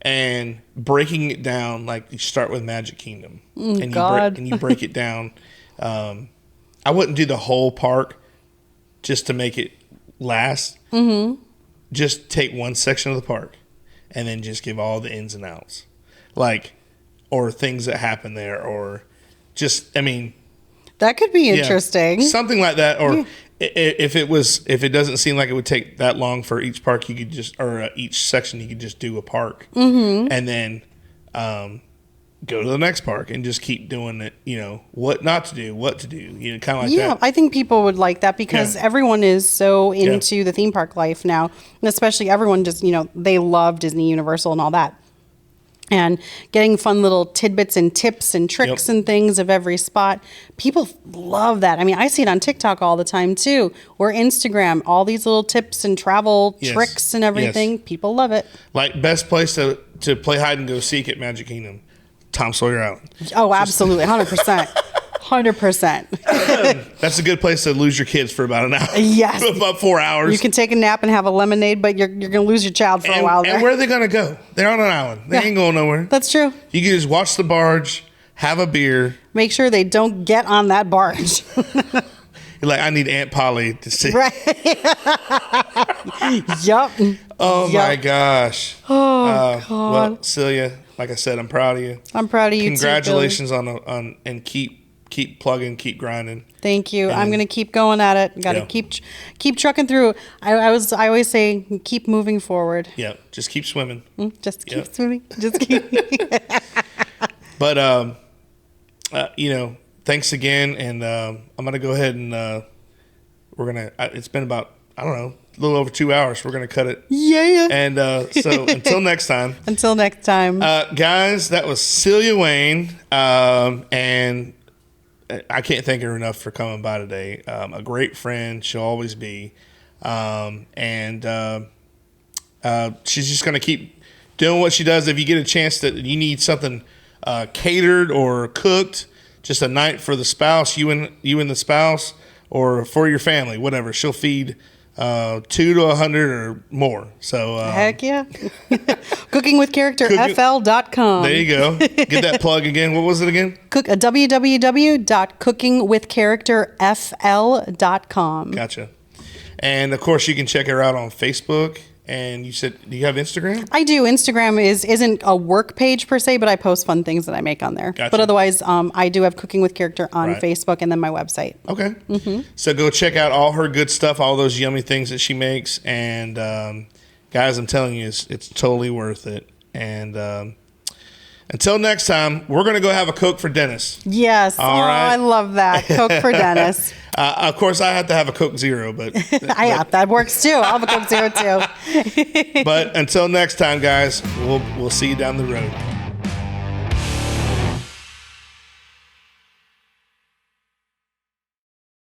and breaking it down. Like you start with Magic Kingdom and you break it down. I wouldn't do the whole park just to make it last. Just take one section of the park and then just give all the ins and outs, or things that happen there, or that could be interesting. Something like that. Or if it doesn't seem like it would take that long for each park, you could each section, you could just do a park and then go to the next park and just keep doing it, what not to do, what to do, kind of like that. Yeah, I think people would like that because everyone is so into the theme park life now, and especially everyone just, they love Disney, Universal and all that. And getting fun little tidbits and tips and tricks and things of every spot. People love that. I mean, I see it on TikTok all the time too, or Instagram, all these little tips and travel tricks and everything. Yes. People love it. Like best place to play hide and go seek at Magic Kingdom, Tom Sawyer Island. Oh, absolutely. 100%. 100%. That's a good place to lose your kids for about an hour. Yes. About 4 hours. You can take a nap and have a lemonade, but you're going to lose your child for a while there. And where are they going to go? They're on an island. They ain't going nowhere. That's true. You can just watch the barge, have a beer. Make sure they don't get on that barge. You're like, I need Aunt Polly to see. Right. Yup. Oh, my gosh. Oh, God. Well, Celia, like I said, I'm proud of you. I'm proud of you Congratulations on and keep plugging, keep grinding. Thank you. I'm going to keep going at it. Got to keep trucking through. I always say keep moving forward. Yeah, just keep swimming. Just keep swimming. Just keep. But thanks again, and I'm going to go ahead and we're going to. It's been about a little over 2 hours. We're going to cut it. Yeah. And so until next time. Until next time, guys. That was Celia Wayne, and I can't thank her enough for coming by today. A great friend, she'll always be, and she's just going to keep doing what she does. If you get a chance that you need something catered or cooked, just a night for the spouse, you and the spouse, or for your family, whatever, she'll feed 2 to 100 or more. So heck yeah. CookingWithCharacterFL.com. There you go. Get that plug again. What was it again? www.cookingwithcharacterfl.com. Gotcha. And of course you can check her out on Facebook. And you said, do you have Instagram? I do. Instagram isn't a work page per se, but I post fun things that I make on there. Gotcha. But otherwise, I do have Cooking with Character on Facebook and then my website. Okay. So go check out all her good stuff, all those yummy things that she makes. And guys, I'm telling you, it's totally worth it. And until next time, we're going to go have a Coke for Dennis. Yes. All right. I love that. Coke for Dennis. Of course, I have to have a Coke Zero, but that works too. I'll have a Coke Zero too. But until next time, guys, we'll see you down the road.